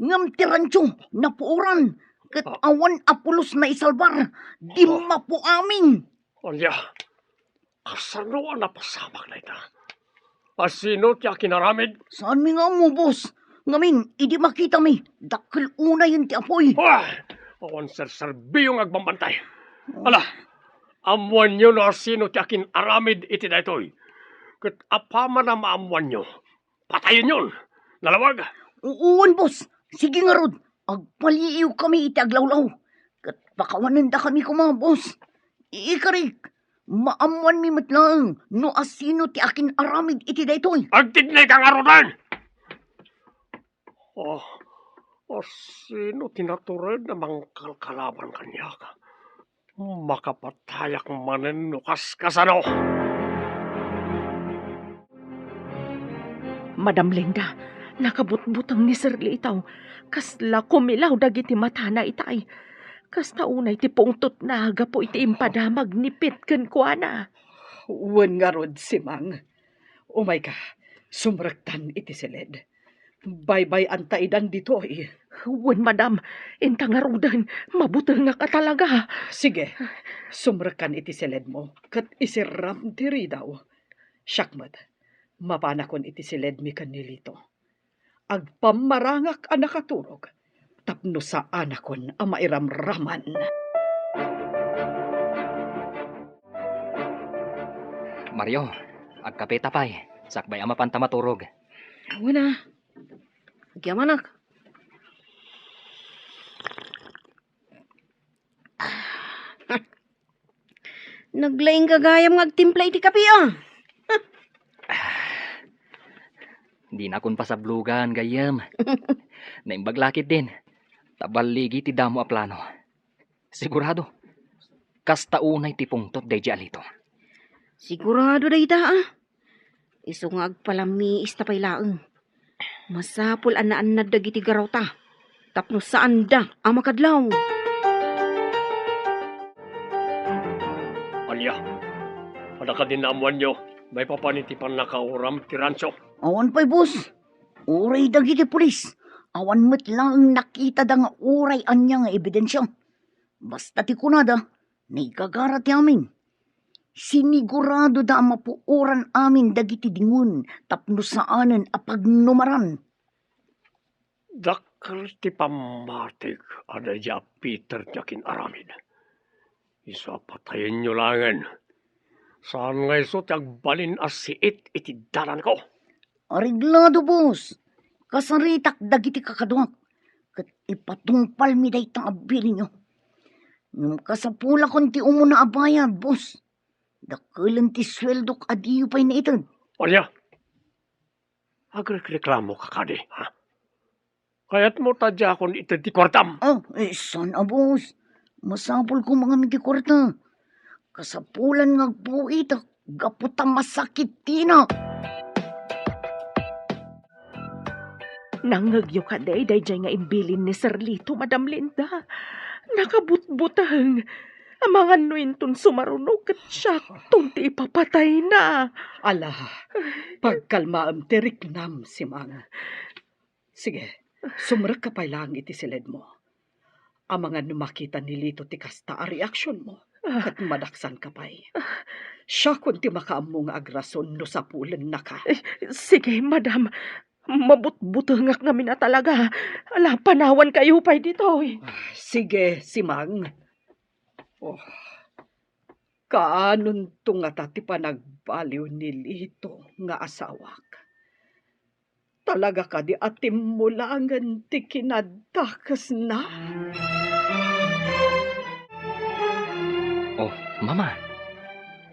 Ngam tirancho, napuuran. Kat awan apulos na isalbar. Di mapu amin. Anya, kasano ang napasamak na ita? Asino ti akinaramid? Saan mi nga mo, boss? Ngamin, idi makita mi. Dakil una yun ti apoy. Wah! Awan serserbi yung agbambantay. Ala, amuan nyo na sino ti akin aramid iti daytoy. Kat apaman na maamuan nyo, patayin yun. Nalawag. Uwan, boss. Sige nga rod. Agpaliiw kami iti aglawlaw. Kat pakawanan da kami kuma, boss. Ikarik, maamuan mi matlang no asino ti akin aramid iti daytoy. Agtignay kang arudan! Oh, sino tinatured na mangkalkalaban kanya ka? Makapatayak manen nukas kasano. Madam Linda, nakabutbutang ni Sir Litaw. Kasla kumilaw dagiti mata na itay. Kasta unay ti pungtot na gapo iti impadamag nipit ken kuana. Wan nga rod si Mang. Umay ka, sumrektan iti silid. Baybay antaidan dito eh. Wan madam, intang arudan, mabutil nga ka talaga. Sige, sumrekan iti silid mo. Kat isiram diri daw. Syakmat, mapanakon iti silid mi kanilito. Agpamarangak ang nakaturog. Tapno sa anakon ang mairamraman. Mario, agkapeta pa'y. Sakbay ama panta maturog. Wana. Agyamanak. Naglaing kagayam ng agtimpla iti kape ah. Di na kun pasablugan gayam. Naimbaglakit din. Tabaligi ti damo a plano. Sigurado. Kasta unay ti pungtot day alito. Sigurado day ita ah. Isungag palami istapay laeng. Masapul anaan dagiti garaw ta. Tapno saan da ang makadlaw. Alya, pada ka din naamuan nyo, may papanitipan nakauram ti Rancho. Awan pa'y boss. Uray dagiti pulis. Awan met lang nakita da nga uray anya nga ebidensya. Basta ti kunada, naigagara ti amin. Sinigurado da ang mapuuran amin dagiti dingun tapno saanen a pagnumaran. Dakar ti pamatik ada ja Peter jakin aramid. Isa patayin nyo langan. Saan nga iso tiyagbalin as siit iti dalan ko? Ariglado boss. Kasaritak dagiti kakaduak. Kat ipatungpal mi day tang abili nyo. Nung kasapula kon ti umuna abayad, boss. Dakulan ti sweldok adiyo pa'y na ito. Alya, agreklamo ka kadi, ha? Kaya't mo tadya kon ito ti kwartam. Sana boss. Masapul ko mga miti kwarta. Kasapulan nga buit, gaputa masakit tina. Nangagyo ka day nga imbilin ni Sir Lito, Madam Linda. Nakabutbutang. Ang mga nuintun sumarunok at siya tunti ipapatay na. Ala, pagkalmaam tiriknam si Mang. Sige, sumrak ka pa lang iti silid mo. Ang mga numakita ni Lito ti kasta a reaksyon mo. Kat madaksan ka pa'y. Siya kunti makaamong agrason no sapulan na ka. Sige, Madam. Mabutbutangak namin na talaga. Ala, panawan kayo pa'y dito. Sige, si Mang. Oh, kaanon to nga tati pa nagbaliw ni Lito nga asawak. Talaga ka di atim mo langan ti kinadakas na. Oh, mama.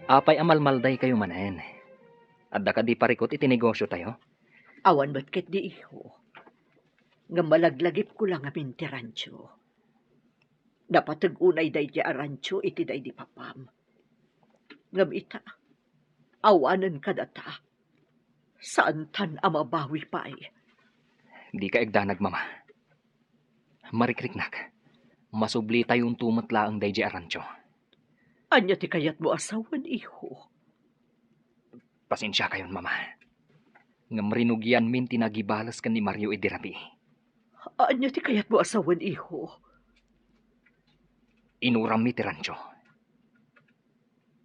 Apay amalmalday kayo manahen. Adda ka di parikot iti negosyo tayo. Awan ba't ket di iho? Nga malaglagip ko lang amin ti rancho. Dapat unay day di arancho iti day di papam. Ngam ita, awanan ka data. Saan tan amabawi pa ay? Di ka egdanag, mama. Marikriknak. Masubli tayong tumatla ang day di arancho. Anya ti kayat mo asawan iho? Pasensya kayon, mama. Ngam rinugyan min tinagibalas kan ni Mario Idirabi. Anya ti kayat mo asawan iho? Inuram mi ti rancho.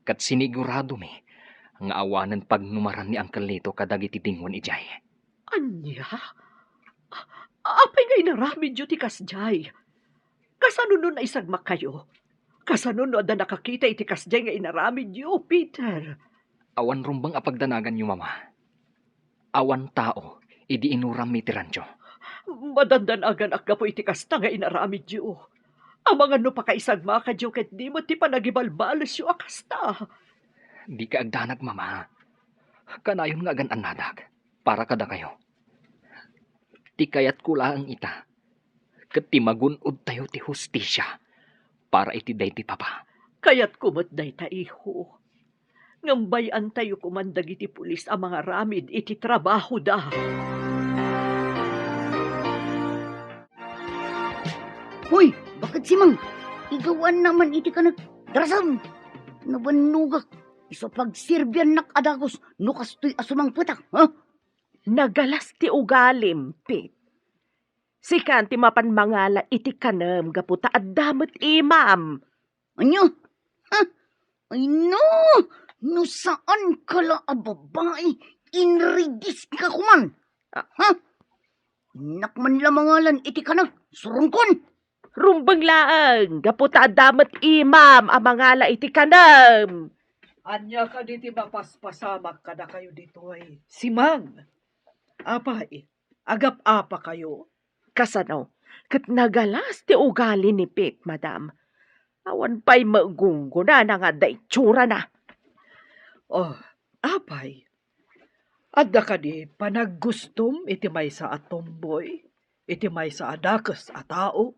Kat sinigurado mi nga awanan pagnumaran ni Uncle Lito kadagiti dingon ijay. Anya? Apay nga inaramid yu ti kasjay. Kasano nun na isagmak kayo? Kasano no da nakakita iti kasjay nga inaramid yu, Peter? Awan rumbang apagdanagan yu, mama. Awan tao, idi inuram mi ti rancho. Madandan agan akga po iti kasta nga inaramid yu. Ang mga no pakaisagma ka yu ket di mo ti panagibalbalas yu akasta. Di ka agdanag, mama. Kanayon nga agan anadag. Para kada kayo. Ti kayat kulaang ita. Ket ti magunod tayo ti hustisya. Para iti day ti papa. Kayat kumot day ta iho. Ngambayan tayo kumandag iti pulis ang mga ramid iti trabaho da. Hoy, bakit si Mang? Igawan naman iti ka nagdrasam. Nabanugak. Isa pagsirbyan nakadagos. Nukastoy asumang putak. Ha? Nagalas ti ugalim, Pete. Sikan ti mapanmangala iti kanam gaputa at damot imam. Anyo? Ha? Ay no! No saan kala a babae? Inridis ka kuman. Ha? Nakman lamangalan iti ka surungkon. Rumbang laang, gaputa at damot imam ang mangala iti kanam. Anya ka diti mapaspasamak ka na kayo dito ay. Si Mang. Apay, agap-apa kayo. Kasano, kat nagalas ti ugali ni Pete, madam. Awan pa'y magunggo na nga da itsura na. Oh, apay. Adda ka di panaggustom iti may sa atomboy, iti may sa adakas a tao.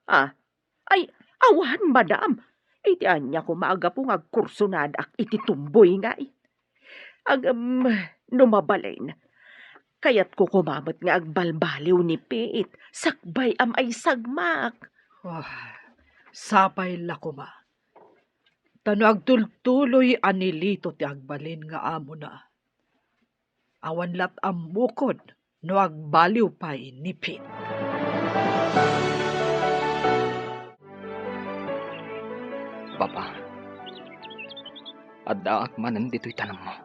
Ay, awan, madam. Iti anya ko maaga po ngagkursunad ak iti tumboy nga. Numabalain. Kayat ko kumamot nga agbalbaliw ni Piit. Sakbay am ay sagmak. Oh, sapay la kuma. Tano agtultuloy anilito ti agbalin nga amo na. Awan lat amukod no agbaliw pa'y nipit. Papa, adaak manan dito'y tanam mo.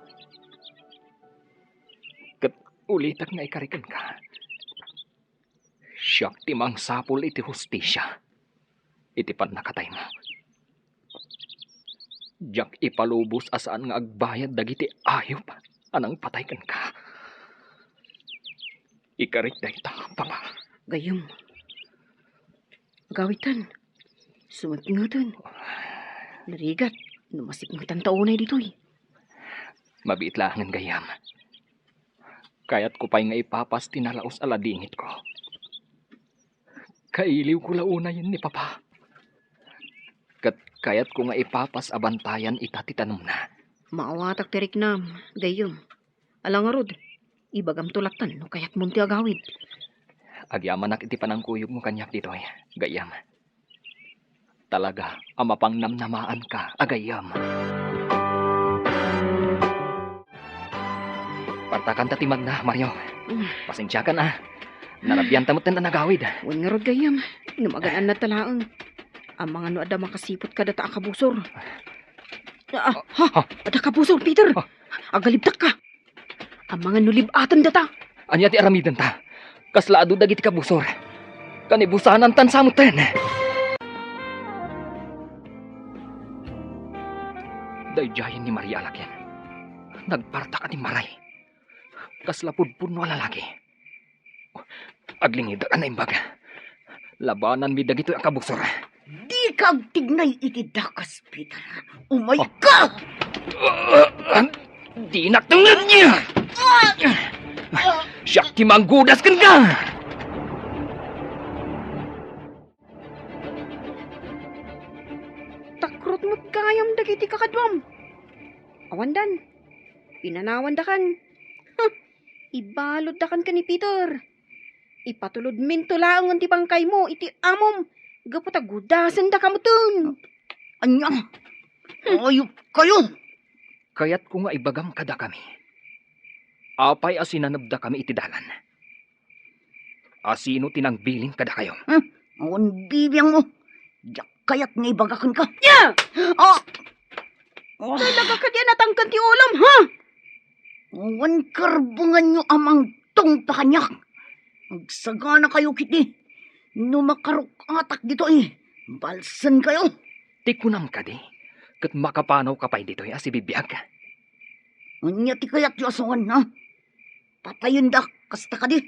Kat ulitak nga ikarikan ka. Siyak timang sapul iti hustisya. Iti pan nakatay mo. Diyak ipalubos asaan nga agbayad dagiti ayop. Anang pataykan ka. Ikarit da ita, Papa. Gayom. Gawitan. Sumatingatan. Narigat. Numasipingatan taonay dito'y. Mabiit langan gayam. Kaya't ko pa'y nga ipapas tinalaos aladingit ko. Kailiw ko launa yun ni Papa. Kaya't ko nga ipapas abantayan itatitanong na. Maawatak tirik nam. Gayom. Alang arod. Ibagam tulaktan no kayat munti agawid. Agyaman ak iti panangkuyog mo kanyak dito ay. Gayam. Talaga, amapang namnamaan ka, agayam. Partakan tatimag na, Mario. Pasensya ka na. Narabyan tamot na nagawid. Huwag nga rod gayam. Numagaan na talaang. Ang mga no ada makasipot ka data akabusor. Ada kabusor, Peter. Agalibtak ka. Ang mga nulibatan data. Anya ti aramidan ta. Kaslaado dagiti kabusor. Kanibusanan tan samuten. Dayjayan ni Maria Alakyan. Nagparta ka ni Maray. Kaslapudpud no lalaki. Aglingid ka na imbaga. Labanan mi dagito ang kabusor. Di ka tignay iti dakas, Peter. Umay ka! Di naktungan niya! Siyak ti manggudas kan ka! Takrot mo't kayam dagiti kakadwam. Awandan. Pinanawan da kan. Ibalod da kan ni Peter. Ipatulod minto laang ang tibangkay mo iti amom. Gaputa gudasan da kamutun. Anya, ayop kayo. Kaya't ko nga ibagam kada kami. Apay asinanabda kami iti dalan. Asino tinangbilin kada kayo? Awan bibiyang mo. Diyak kayat nga ibagakan ka. Yeah! Oh, Talaga ka diyan natangkan ti ulam, ha? awan karbungan nyo amang tong pakanyak. Magsagana kayo kiti. No makarok atak dito eh. Balsan kayo. Tikunam ka di. Kat makapanaw ka pa dito si bibiyag. Anya ti kayat yu asungan ha. Patayon da kasta ka di.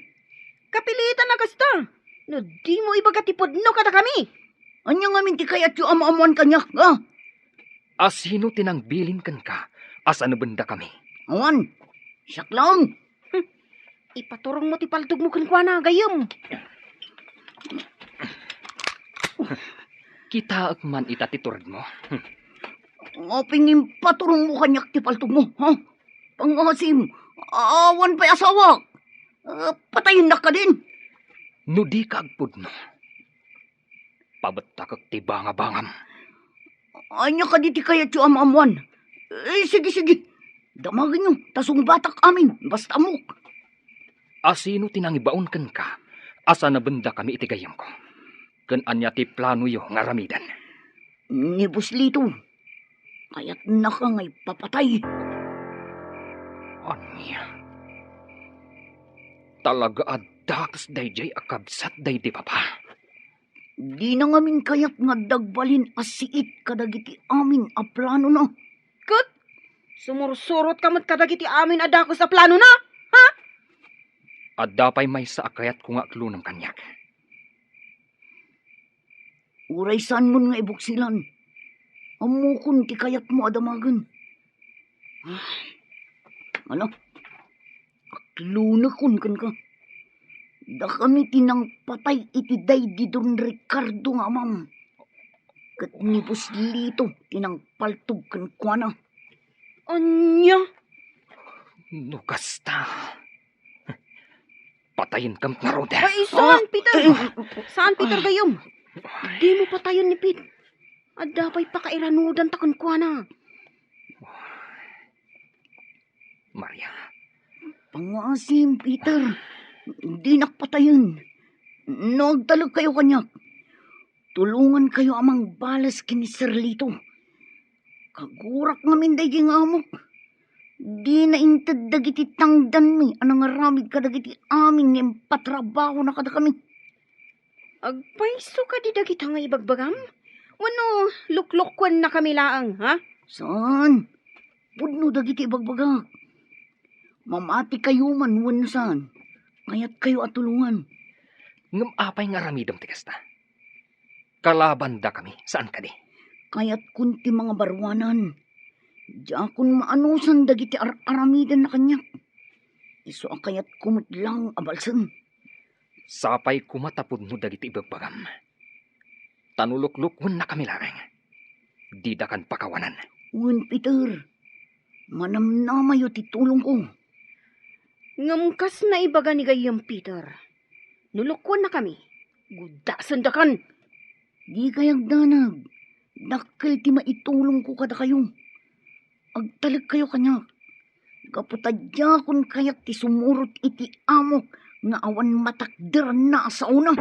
Kapilitan na kasta. No di mo ibagatipod no kada kami. Anya nga min ti kayat yu ama-amuan kanyak ha. Asino tinangbilin kan ka? Asa nabenda kami? Awan, siyak lang. Ipaturong mo ti paltog mo kankwana, gayom. Kita ak man itatiturad mo. Ngaping paturong mo kanyak ti paltog mo ha. Pangasim, awan pa'y asawa. Patayin na ka din. No di ka agpud no. Pabatta kag ti bangabangam. Anya ka di ti kayat yu ama-amuan. Sige. Damagin nyo, tasong batak amin, basta amok. Asino tinangibaon kan ka? Asa nabenda kami itigayam ko. Kan anya ti plano yo nga ramidan. Ni Buslito, kayat na ka ngay papatay. Anya? Talaga adakas dayjay akabsat day di papa. Di na ngamin kayat nga dagbalin asiit kadagiti amin a plano na. Kat, sumursurot ka mo't kadagiti amin adako sa plano na. At dapay may sa akayat ko nga klunang kanyak. Uray saan mo nga ibuksilan. Amukon ti kayat mo adamagan. Ano? Aklunakon kan ka. Da kami tinang patay iti day di Don Ricardo nga mam. Kat ni Buslito tinang paltog kan kwa na. Anya? No kasta. Patayin kam nga Roder. Ay, saan, Peter? Saan, Peter, gayom? Di mo patayon ni Pete. At dapat pakairanudan takon kwa na. Maria, Pangasim, Peter. Di nakpatayon. Nagtalag kayo kanyak. Tulungan kayo amang balas kini Sir Lito. Kagurak ngamin day gingamok. Di na intad dagiti tangdan mi. Anang aramid ka dagiti aming ng patrabaho na kada kami. Agpaiso ka di dagita nga ibagbagam? Wano, luklokwan na kami laang, ha? Saan? Pudno dagiti bagbagak. Mamati kayo man wano saan. Kayat kayo at tulungan. ngam apay nga ramidam ti kasta. Kalaban da kami, saan ka di? Kayat kunti mga barwanan. Diakon maanusan dagiti aramidan na kanyak. Iso kayat kumot lang abalsan. Sapay kumatapod mo dagiti ibagbagam. Tanulok-lukon na kami larang. Di da kan pakawanan. Uwan, Peter. Manamnamayo ti tulong ko. Ngamkas na ibaga ni gayam, Peter. Nulukwan na kami. Gudasan da kan. Di kayag danag. Dakkel ti maitulong ko kada kayo. Agtalag kayo kanya. Kaputadya kun kayak ti sumurot iti amok nga awan matakder na sa una.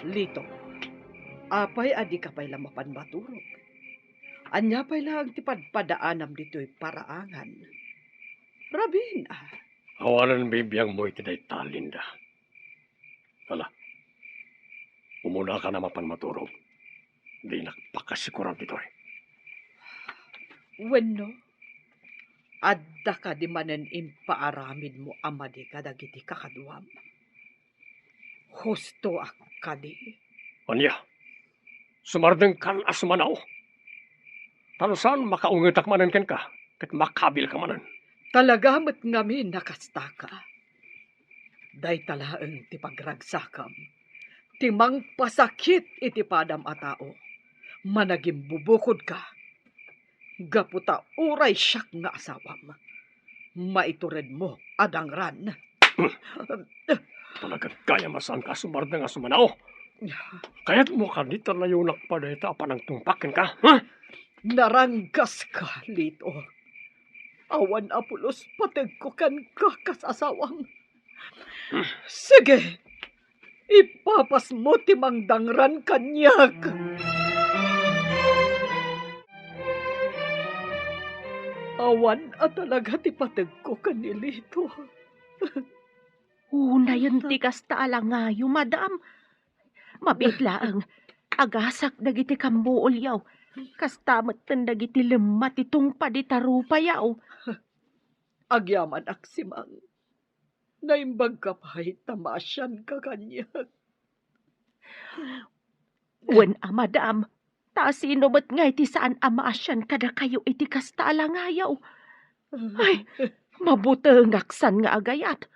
Lito, apay adi ka pay lamapan maturog. Anya pay lang ti padpadaanam dito'y paraangan. Rabin, Awanan bibiyang mo iti day talinda. Hala, umuna ka na mapan maturog. Di nakpakasikuran dito eh. Wenno, adda ka di manen impaaramid mo amadi kadagiti kakaduam. Husto akadi. Anya, sumardeng kan asumanaw. Talusan makaungitak manan ken ka, kat makabil ka manan. Talagamat ngamin nakastaka. Day talaeng ti pagragsakam. Timang pasakit iti padam a tao. Managing bubukod ka. Gaputa uray siyak nga asawam. Maitured mo adangran. Talagat kaya masaan ka sumardeng asumanaw. Kaya't mo ka dito na yung nakpadeta panang tungpakin ka, ha? Naranggas ka, Lito. Awan apulos pateg ko kan kakasasawang. Sige, ipapas mo timang dangran kanyak. Awan at talaga ti pateg ko kan ni Lito. Una yun ti kasta alangayo, madam. Mabitlaang agasak dagiti kambuol yaw. Kastamat tan dagiti lemat itong paditarupa yaw. Agyaman aksimang. Naimbag ka pa'y tamasyan ka kanyak. Wen madam. Ta sino ba't nga iti saan amaasyan kada kayo iti kasta alangayaw. Ay, mabutengaksan nga agayat.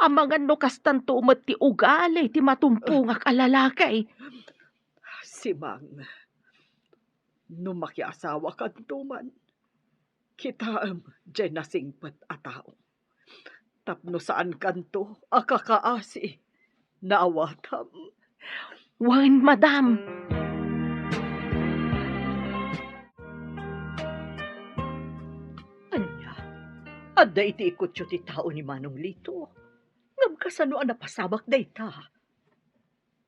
Amangan no kastan tumet ti ugali ti matumpungak alalakay. Simang, no makiasawa ka tuman, kitaam dyan nasingpat a tao. Tapno saan kanto, akakaasi, naawatam. Wen, madam. Anya, adda iti ikutyo ti tao ni Manong Lito. Ngam kasano ang napasabak dayta.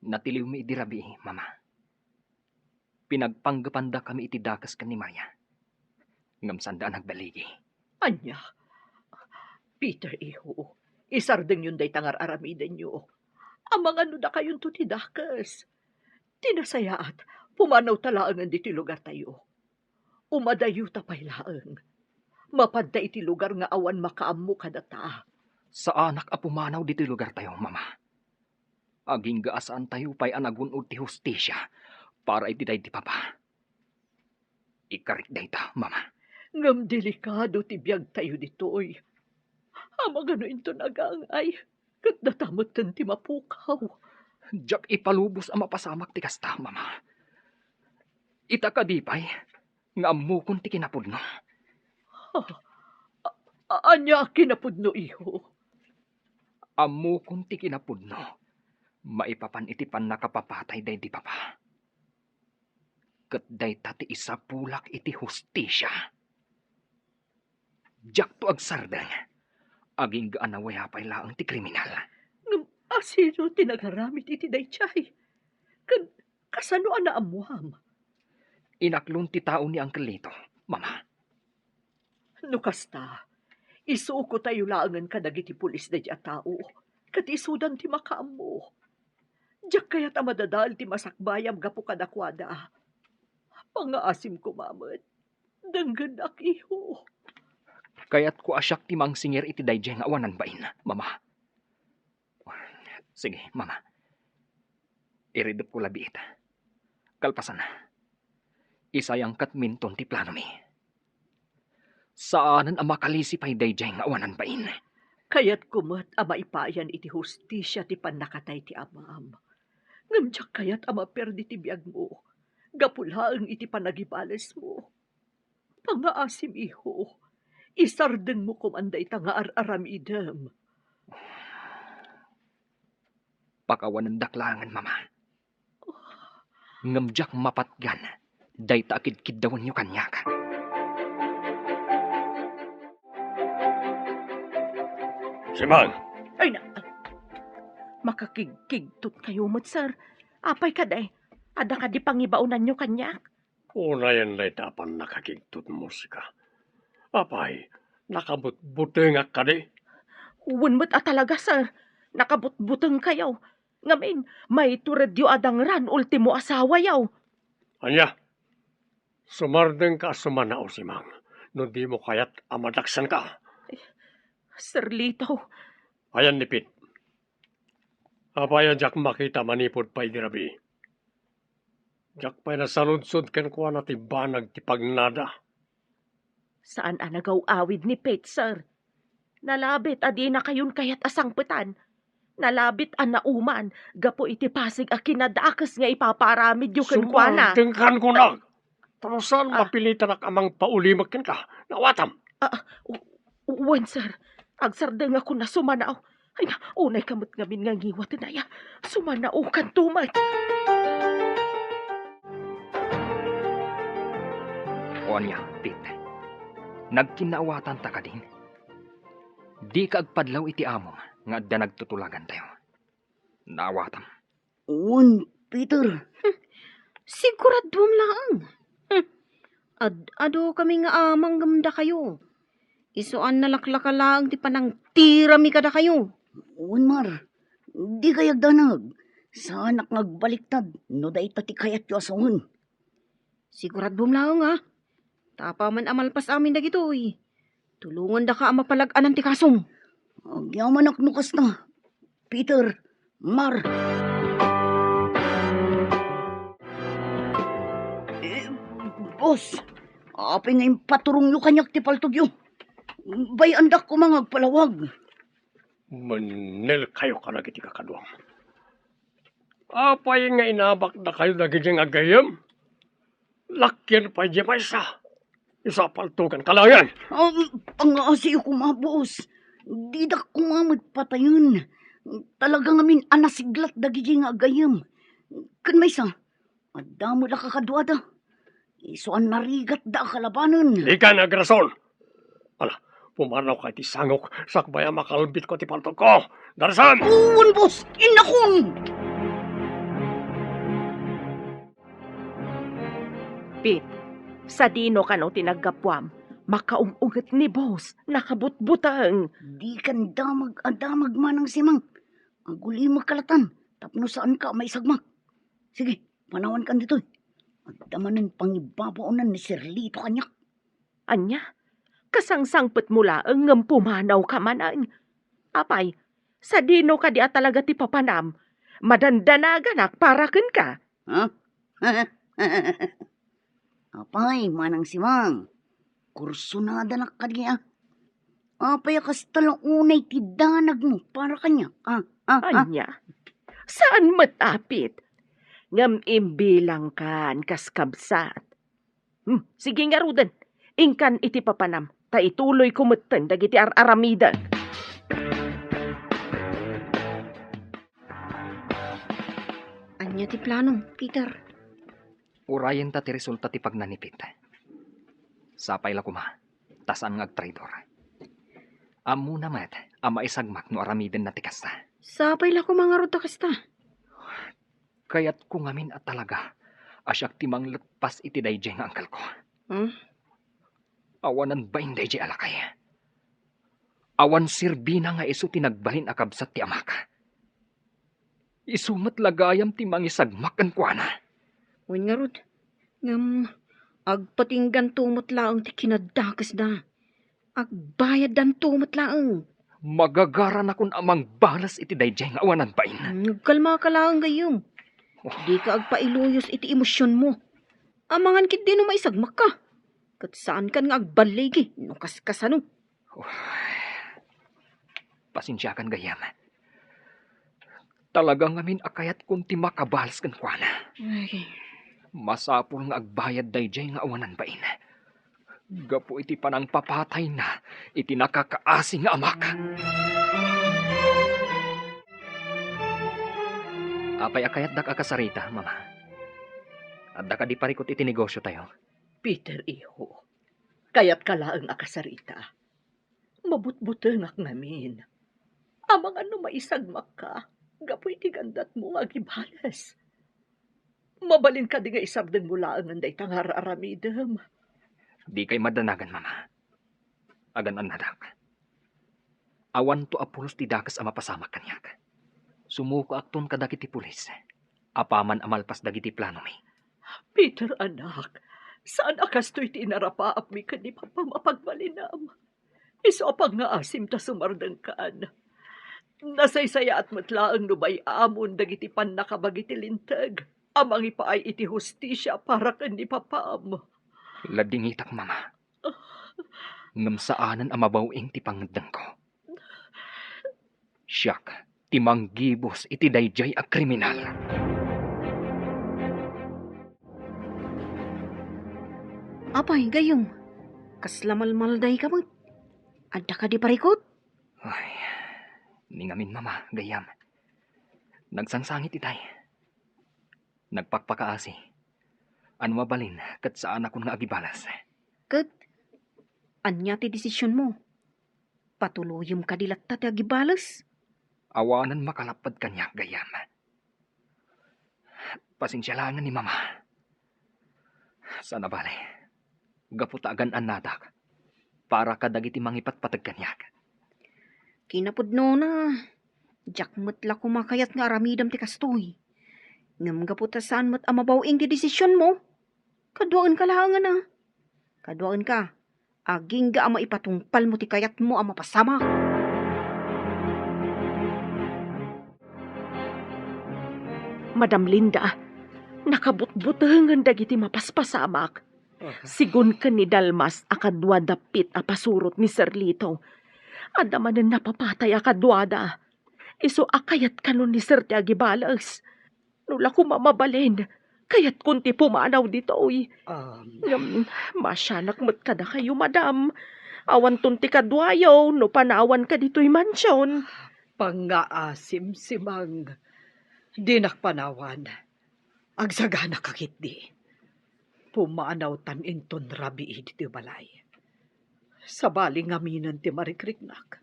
Natiliw mi idirabi, mama. Pinagpanggapanda kami iti dakas kan ni Maria. Ngam sandaan nagbaligi. Anya, Peter iho, isardeng yun day tangar aramiden nyo. Amang ano na kayon to ti dakas. Tinasayaat, pumanaw talaangan di ti lugar tayo. Umadayo tapay laang. Mapadda iti lugar nga awan makaammo kadata. Sa anak a pumanaw dito lugar tayo, mama. Aging gaasaan tayo pa'y anagunod ti hustisya para iti day ti papa. Ikarik day ta, mama. Ngam delikado ti biyag tayo ditoy. Amang ano ito nagangay. Kat natamot ti mapukaw. Diyak ipalubos ang mapasamak ti kasta, mama. Ita kadipay, nga amukon ti kinapudno. Anya kinapudno, iho. Amukon ti kinapudno. Maipapan iti pan nakapapatay day di papa. Kat day tati isa pulak iti hustisya. Jak to agsardang. Aging gaanaway hapay laang ti kriminal. Ngam asino tinagaramit iti daychay. Kasano ana amuam. Inaklon ti tao ni Uncle Lito, mama. No kasta, isuko tayo laangan ka dagiti pulis da a tao. Kat isudan ti makaamo. Diyak kaya ta madadal ti masakbayam gapo kadakwada. Pangaasim ko, mamat. Dangganak, iho. Kaya't ko asyak ti mangsingir iti dayjay nga awanan bain, mama. Sige, mama. Iridop ko labi ita. Kalpasan na. Isayang katminton ti plano mi. Saanan ang makalisip ay dayjay nga awanan bain? Kaya't kumat ama ipayan iti hustisya ti panakatay ti amam. Ngamdyak kaya't ama perdi ti biyag mo. Gapulaang iti panagibales mo. Pangaasim, iho. Isardeng mo kumanday ta nga aramidam. Pakawan ng daklangan, mama. Ngamdyak mapatgan. Day taakid-kid dawan nyo kanya ka. Simang, Ay na, makakigkigtot kayo mo't, sir. Apay ka day. Ada ka di pangibaunan nyo kanyak. unayan na itapan nakakigtut musika. Apay, nakabut-butengak ka di. Uwan mo't talaga, sir. Nakabutbuteng kayo. Ngamin, may tured yu adang ran ultimo asawa yaw. Anya, sumardeng ka sumanao, Simang. No di mo kayat amadaksan ka. Sir Lito, Ayan nipit. Apayan jak makita manipod pa idirabi. Jak pa'y nasaludsod ken kuha na ti banag ti pagnada. saan anagaw awid ni Pete, sir? Nalabit adi na kayon kayat asangpetan. Nalabit an nauman, gapo iti pasig a kinadaakas nga ipaparamid yu kenkwana. Sumardeng ko na. Tarusan mapilitan ak amang paulimag ken ka. Nawatam. Uwan, sir. Agsardeng ako na sumanaw. Ay na, unay kamot ngamin nga ngiwat na ya. Sumanaw kan tumay. O niya, Pete. Nagkinaawatan ta ka din. Di ka agpadlaw iti among nga adda nagtutulagan tayo. Naawatam. Un, Peter. Siguradom lang. Ado kami nga amang gamda kayo. Isuan nalaklaka lang ti panang tirami kada kayo. Un, Mar. Di kayag danag. Saanak ngagbaliktad. No da ita ti kayat yu asawon. Siguradom lang ha. Tapa man amalpas amin na gitoy. Tulungan da ka amapalag-anan ti kasom. Agyaman nukas na. Peter, Mar. Boss, apay nga paturong yu kanyak ti paltog yu. Bayandak ko mga agpalawag. Manil kayo ka nagiti kakadwam. Apay nga inabak na kayo nagiti nga agayam. Lakyan pa di maysa. Isa paltugan kalayan. Pangaasi ko mga boss. Di da kumamad patayon. Talaga ngamin anasiglat dagiti nga agayam. Kan maysa, adamo da kakadwada. Isuan narigat da kalabanan. Ikan agrason. Ala, pumanaw ka ti sangok. Sakbaya makalbit ko ti paltog ko. Darasan! Uwan boss, inakon! Pete, sa dino ka no tinagapwam, makaungungat ni boss, nakabutbutang. Di kan damag manang simang. Aguli magkalatan. Tapno saan ka may sagmak. Sige, panawan kan dito. Agdamanan pangibabaunan ni Sir Lito kanyak. Anya, kasangsangpet mula ang pumanaw ka manan. Apay, sa dino ka di talaga ti papanam, madandanagan para ken ka. Ha? Apay, manang simang. Kursunada na kanya. Apay, akas talang unay ti danag mo para kanya. Anya, saan matapit? Ngam imbilang kan kaskabsat. Sige nga rudan, ingkan iti papanam, ta ituloy kumutten dagiti aramida. Anya ti plano, Peter. Urayan ta ti resulta ti pagnanipit. Sapay la kuma, tasan nga agtraidor. Amo namat, ama isagmak no aramiden na ti kasta. Sapay la ko mga ruta kasta. Kaya't ko ngamin at talaga, asyak timang letpas iti dayjay nga angkal ko. Hmm? Awanan ba inday jay alakay? Awan sirbina nga iso tinagbalin akabsat ti amaka. Isumat lagayam ti mangisagmak kan kuana. Uy nga rod. Ngam, agpatinggan tumot laang ti kinadakas da. Agbayad dan tumot laang. Magagaran akon amang balas iti dayjay nga awanan ba in. Nagkalma ka laang gayom. Di ka agpailuyos iti emosyon mo. Amangan kit di no maisagmak ka. Kat saan kan nga agbaligi, no kaskasano. Pasensya kan gayam. Talagang ngamin akayat kung ti makabalas kan kuana. Ay, Masapul nga agbayad dayjay nga awanan bain. Gapo iti panang papatay na, iti nakakaasi nga amak. Apay akayat dak akasarita, mama. At dak di parikot iti negosyo tayo. Peter, iho. Kaya't kalaang akasarita. Mabutbuteng ak namin. Amang ano maisagmak ka, gapoy ti gandat mo nga gibalas. Mabalin ka di nga isabdan mo laang anday tangar aramidem. Di kay madanagan, mama. Agan an nadak. Awan to apulos ti dakas ama pasamak kanyak. Sumuko akton kadakiti pulis. Apaman amalpas dagiti plano mi. Peter, anak, saan akas to'y tinarapaap mi ka ni Papa mapagmalinam? Iso apag nga asim ta sumardang kaan. Nasaysaya at matlaang nubay amon dagiti pan nakabagiti lintag. Amang ipaay iti hustisya para kan ni Papam. Ladingitak, mama. Ngamsaanan amabawing ti pangadang ko. Siyak, timang gibos iti dayjay a kriminal. apay gayom. Kaslamalmalday ka mo. Adda ka di parikot. Ay, ningamin mama, gayam. Nagsangsangit itay. Nagpakpakaasi. Ano mabalin, kat saan ako nga agibalas. Kat, anya ti desisyon mo. Patuluyom ka dilat ta ti agibalas. Awanan makalapad kanya, gayam. Pasensyalangan ni mama. Sana bale, gaputagan an nadak, para kadagiti mangipat patag kanyak. Kinapudno na. Jakmat la kumakayat nga aramidam ti kastoy. Ngam gaputasan mat amabawing ti desisyon mo. Kaduaan ka lahangan na. Kaduaan ka. Aging ga ama ipatungpal mo ti kayat mo ama pasama. Madam Linda, nakabutbutangan dagiti mapaspasamak. Sigun ka ni Dalmas akadwa dapit a pasurot ni Sir Lito. Adamanan napapatay akadwada. Iso akayat kanon ni Sir Tiagibalas. Nula ko mamabalin. Kayat kunti pumanaw dito, uy. Masyanak mo't kada kayo, madam. Awan tunti kadwayaw, no panawan ka dito'y mansyon. Pangaasim si Mang. Di nakpanawan. Agsagana kakit di. Pumaanaw tan inton rabi iti balay. Sabali ngaminan ti marikriknak.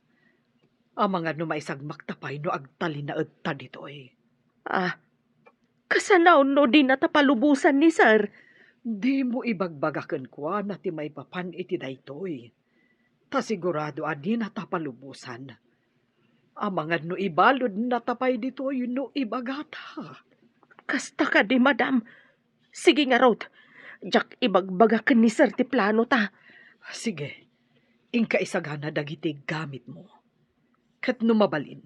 Ang mga numaisagmak tapay no agtali na agta dito'y. Kasanaw no di natapalubusan ni Sir. Di mo ibagbagakan kwa na ti may papan iti daytoy. Ta sigurado adi natapalubusan. Amangad no ibalod natapay ditoy no ibagata. Kasta ka di, madam. Sige nga, Rod. Jak ibagbagakan ni Sir ti plano ta. Sige, ingka isagana dagiti gamit mo. Kat numabalin.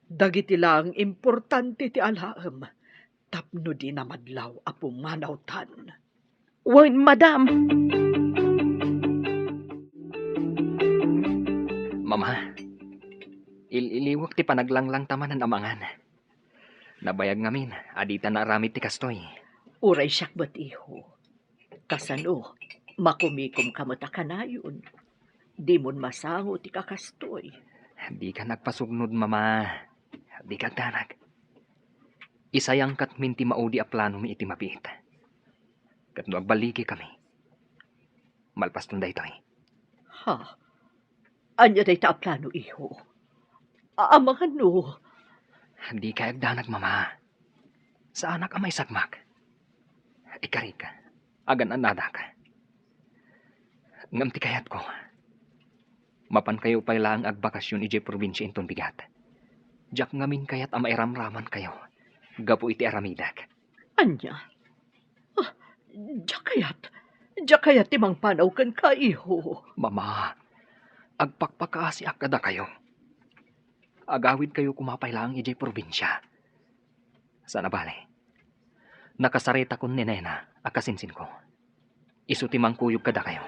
Dagiti lang importante ti alaam. Tapno di na madlaw a pumanawtan. Wan, madam. Mama, iliwak ti panaglanglang tamanan amangan. Nabayag ngamin, adita na aramid ti kastoy. Uray siyak ba't iho? Kasano, makumikom ka mata kanayon. Di mon masango ti kakastoy. Di ka nagpasugnod, mama. Di ka danag. Isayang kat minti maudi a plano mi iti mapit. Kat no agbaligi kami. Malpas tunday ito eh. Ha? Anya day ta plano iho? Amangan no. Di ka agdanag, mama. Sa anak amay sagmak. Ikari ka. Agan anada ka. Ngam ti kayat ko. Mapan kayo pa lang agbakasyon ije probinsya inton bigat. Jak ngamin kayat amairamraman kayo. Gapu iti aramidak. Anya? Ah, Jakayat timang panaw kan ka iho. Mama, agpakpakaasi akada kayo. Agawid kayo kumapay lang ije probinsya. Sana bale. Nakasarita kon ni Nena, akasinsin ko. Isu timang kuyog kada kayo.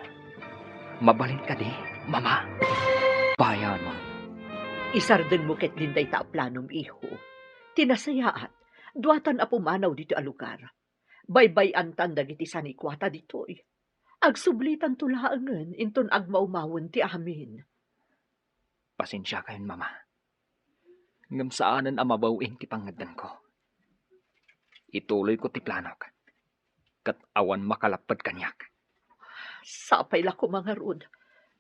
Mabalin ka di, mama. Bayan mo. Isarden mo ket dinday ta planom iho. Tinasayaat, duatan a pumanaw dito a lugar. Baybayan tan dagiti sanikwata ditoy. Agsublitan tulaangen inton agmaumawon ti amin. Pasensya kayon, mama. Ngam saanan ang mabawin ti pangadan ko. Ituloy ko ti planok. Kat awan makalapad kanyak. Sapay la ko mga rod.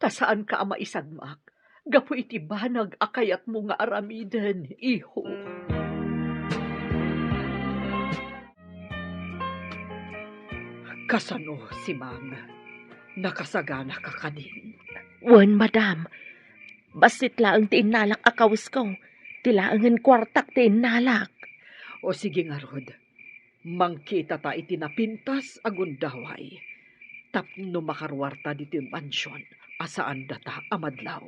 Ta saan ka ama isagmak? Gapu iti banag akayat mo nga aramiden, iho. Kasano si Mang? Nakasagana ka kadin. Wan, madam. Basit laang ti inalak akawis ko. Tilaangan kwartak ti inalak. O sige nga rod. Mangkita ta iti napintas agundaway. Tapno makarwarta dito yung mansyon. Asaan data amadlaw.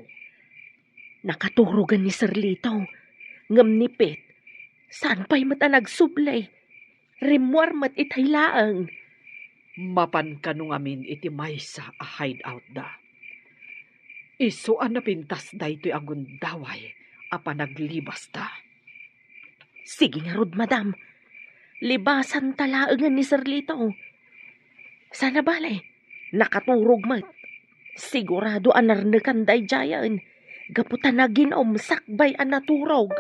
Nakaturugan ni Sir Lito. Ngam nipit. Saan pa'y mata nagsublay? Rimwar mat itay laang. Mapan ka nung amin iti maysa a hideout da. Iso an napintas da ito'y agundaway. Apa naglibas da. Sige nga rod, madam. Libasan talaangan ni Sir Lito. Sana bale, nakaturog mat. Sigurado anarnekan day jayan. Gaputan na ginom sakbay an naturog.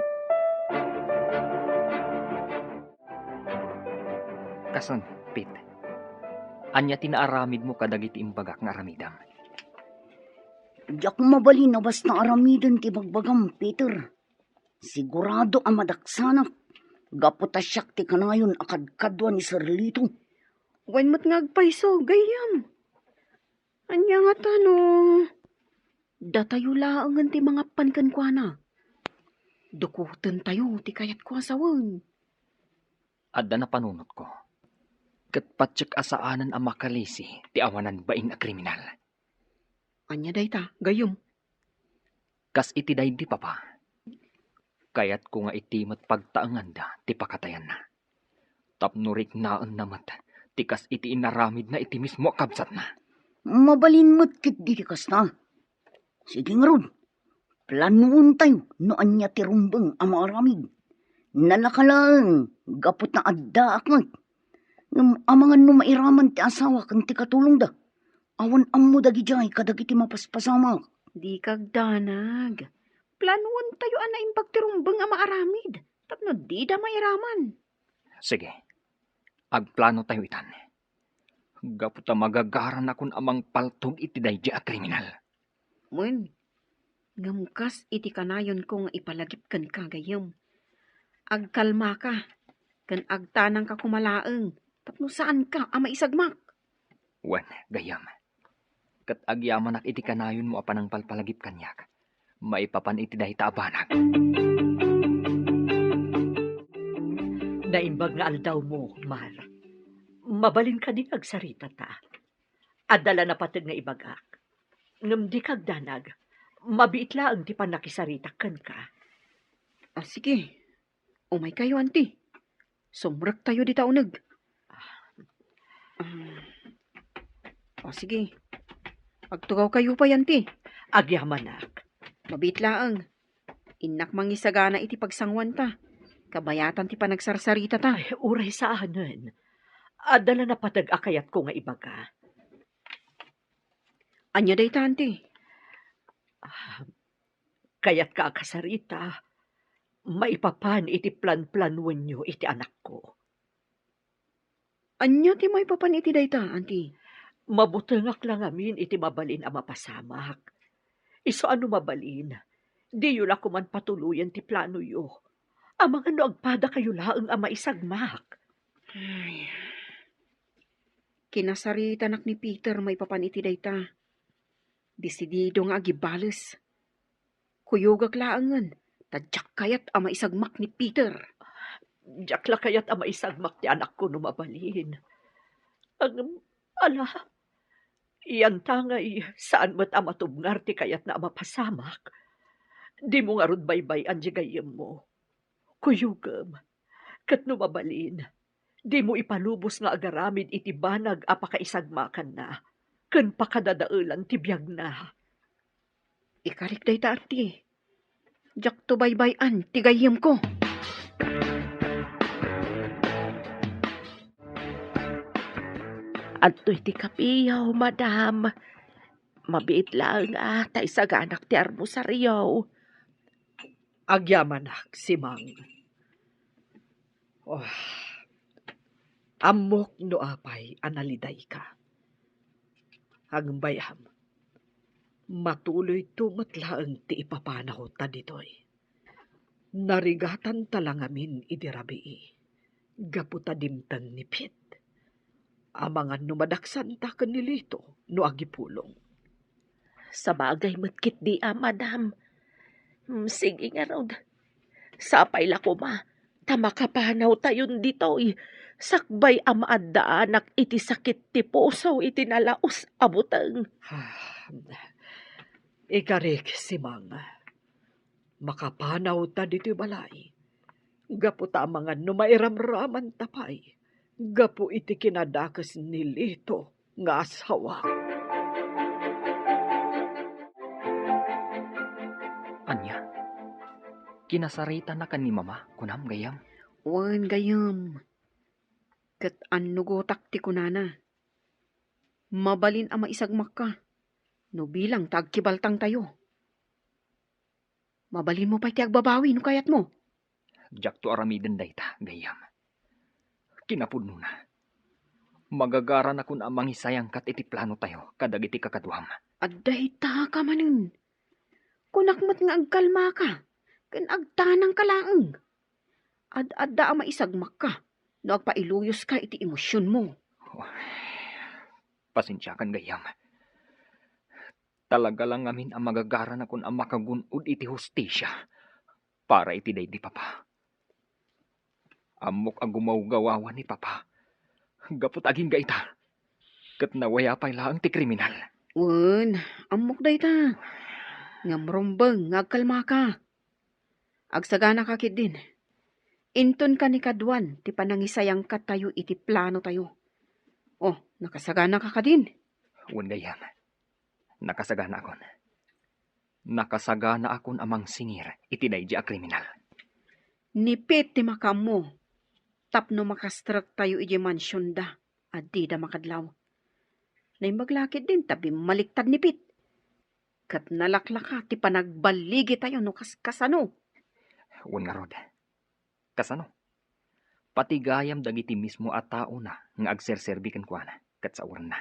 Kasan, Pit. Anya tinaaramid mo kadagiti imbagak nga aramidam. Diyak mabalin na basta aramidon ti bagbagam, Peter. Sigurado ang madaksanak. Gaputasyak ti kanayon akadkadwa ni Sir Lito. Wan mo't ngagpaiso, gayam. Anya nga tanong. Datayo laangan ti mga pankan kwa na. Dukutan tayo ti kayat kwa sawan. Adda na panunot ko. Kat patsyak asaanan ang makalisi ti awanan bain a kriminal. Anya dayta, gayam. Kas iti day di papa. Kayat ko nga iti mat pagtaangan da ti pakatayan na. Tapnurik naan namat ti kas iti inaramid na iti mismo kabsat na. Mabalin mo't kit di kasta. Sige nga ron. Planuon tayo no anya ti rumbeng ang maaramid. Nalakalang gapot na adda akmat. Amangan no mairaman ti asawa kang ti katulong da. Awan ammo dagi jay kadagiti mapaspasamak. Di kagdanag. Planuon tayo ana imbag ti rumbeng ang maaramid. Tapno di da mairaman. Sige, agplano tayo itan. Gaputa magagaran akon amang paltog iti daydi a kriminal. Mun, ngamkas iti kanayon ko nga ipalagip kan kagayam. Agkalma ka, kan agtanang ka kumalaeng, tapno saan ka ama isagmak. Wan, gayam. Kat agyaman ak iti kanayon mo apanang palpalagip kanyak. Maipapan iti dahi taabanag. Naimbag nga aldaw mo, Mar. Mabalin ka di agsarita ta. Adala na patag nga ibagak. Ngam di kagdanag, mabiit laang ti panakisarita kan ka. Ah, sige. Umay kayo, auntie. Sumrak tayo di taunag. Sige. Agtugaw kayo pa, auntie. Agyamanak. Mabit laang. Inak mangisagana iti pagsangwan ta. Kabayatan ti panagsarsarita ta. Ay, uray sa anan. Adala na patag-akayat ko nga ibaga. Anya day ta, auntie? Kayat ka akasarita, maipapan iti plan-planwan nyo iti anak ko. Anya ti may papan iti day ta, auntie? Mabutengak lang amin iti mabalin a mapasamak. Iso ano mabalin? Di yun ako man patuluyan ti plano yo. Amang ano agpada kayo laang a maisagmak. Ay. Kinasarita nak ni Peter may papan iti day ta. Desidido nga agibales. Kuyugak laangan. Tadyak kayat ama isagmak ni Peter. Diyak la kayat a maisagmak ti anak ko no mabalin. Ala, iyan tangay saan mo't ama tubngar ti kayat na mapasamak. Di mo nga rod baybay ang gayem mo. Kuyugam, kat no mabalin, di mo ipalubos nga agaramid iti banag apakaisagmakan na, ken pakadadaulan ti biyag na. Ikarik day ta, auntie. Jak to baybayan, tigayem ko. Adto iti kapiyaw, madam. Mabiit lang tay saganak ti armusaryaw. Agyamanak, si Mang. Oh, amok no apay analiday ka. Hagbayam, matuloy tumatlaang ti ipapanaw ta ditoy. Narigatan talang amin idirabii. Gaputa dimtan ni Pit. Amangan no madaksan ta kanilito no agipulong. Sa bagay matkit di madam. Sige nga raw. Sapay la ko ma. Tamakapanaw tayon ditoy. Sakbay anak iti sakit ti puso iti nalaos abutang. Ikarik si Mang. Makapanaw ta dito'y balay. Gapu tamangan no mairamraman tapay. Gapu iti kinadakas ni Lito nga asawa. Anya, kinasarita na kan ni mama, kunam gayam. Wan gayam. Kat anugotak ti kunana. Mabalin ama isagmak ka. No bilang tagkibaltang tayo. Mabalin mo pa'y ti agbabawi no kayat mo. Jak to aramiden dayta, gayam. Kinapudno na. Magagara na kun amang isayang kat iti plano tayo, kadag iti kakaduam. Adday ta ka manin. Kunakmat nga agkalma ka. Kan agtanang kalaang. Ad-adda ama isagmak ka. No agpailuyos ka iti emosyon mo. Pasensya kan gayam. Talaga lang amin ang magagara na kun ang makagunod iti hostisya para iti day di papa. Amok ang gumawgawawan ni papa. Gapot aging gaita. Kat nawaya pa'y lang ti kriminal. Wan, amok day ta. Ngamrombang, ngagkalma ka. Agsagana ka kit din. Inton ka ni Kadwan, ti panangisayang ka tayo iti plano tayo. Oh, nakasagana ka din. Wan gayam. Nakasagana akon. Nakasagana akon amang singir iti day di a kriminal. Nipit ti makam mo. Tapno makastrak tayo iti mansyon da. Adi da makadlaw. Naimaglakit din tabi maliktad nipit. Kat nalaklaka ti panagbaligi tayo no kasano. Wan nga rod. Kasano? Pati gayam dagiti mismo at tao na nga agserserbikan kwa na kat sa uran na.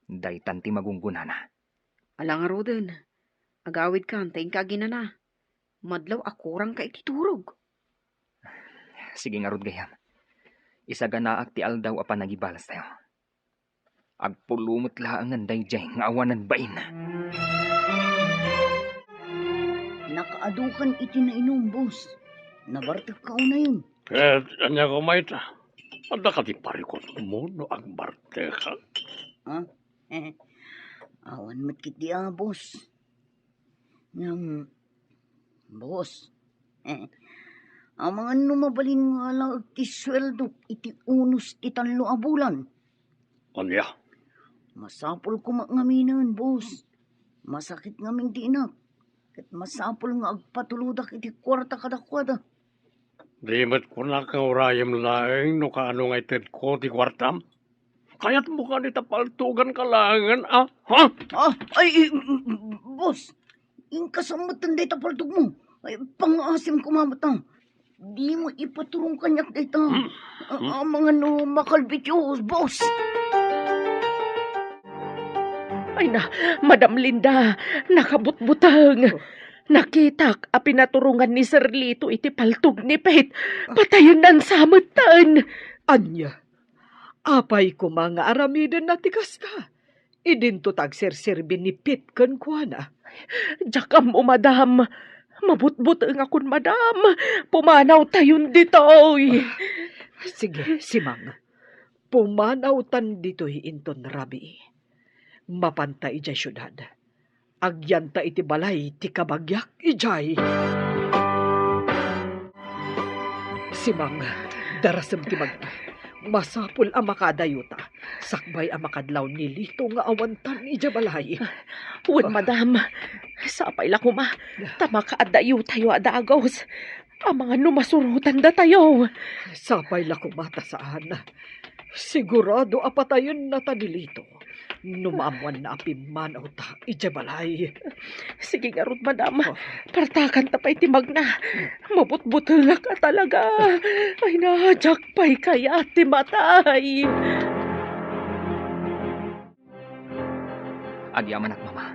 Daytan ti magungguna na. Alang aroden. Agawid ka, antayin ka ginana. Madlaw akurang ka iti turog. Sige nga rod gayam. Isaganaak ti aldaw apan nagibalas tayo. Agpulumot laangan dayjay nga awanan bain. Nakaadukan iti na inom, boss. Nabartag ka na yun. Anya ko may ta. Anda ka ti parikot mo no ang barte ka. Ha? Awan matkit di boss. Boss. Ang mga numabalin nga lang iti sweldo iti unos ti tanlo a bulan. Anya? Masapol ko ngaminan, boss. Masakit ngaming di inak. Kat masapol nga agpatuludak iti kwarta kadakwada. Di mat ko na kang urayam laeng no kaano nga ited ko ti kwartam. Kaya't mo ka nita paltugan kalangan, ah? Ha? Boss, yung kasamutan day tapaltog mo. Ay, pang-asim kumamata. Di mo ipaturong kanyak dito. Ang mga no makalbityos, boss. Ay na, Madam Linda, nakabutbutang. Nakitak a pinaturungan ni Sir Lito iti paltog ni Pet. Patayon nan samutan. Anya, apay ko mga aramidan na tikas ka. Idinto tagserserbi ni Pit kan kuana. Jakam mo, madam. Mabutbut ang akon, madam. Pumanaw tayon ditoy. Sige, simang. Pumanaw dito'y inton rabi. Mapantay ijay syudad. Agyanta iti balay ti kabagyak ijay. Simang, darasem ti magna. Masapul ang makadayuta. Sakbay ang makadlaw ni Lito nga awantan ija balay. Wen, madam. Sapay la kuma. Tama ka adayo tayo adagos. Ang mga numasurutan da tayo. Sapay la kumata saan. Sigurado apatayon na ta ni Lito. Numamuan na apimanaw ta ija balay. Sige nga rod, madam. Partakan ta pa'y timag na. Mabutbutula ka talaga. Ay na, jakpay kaya ti matay. Agyaman at mama.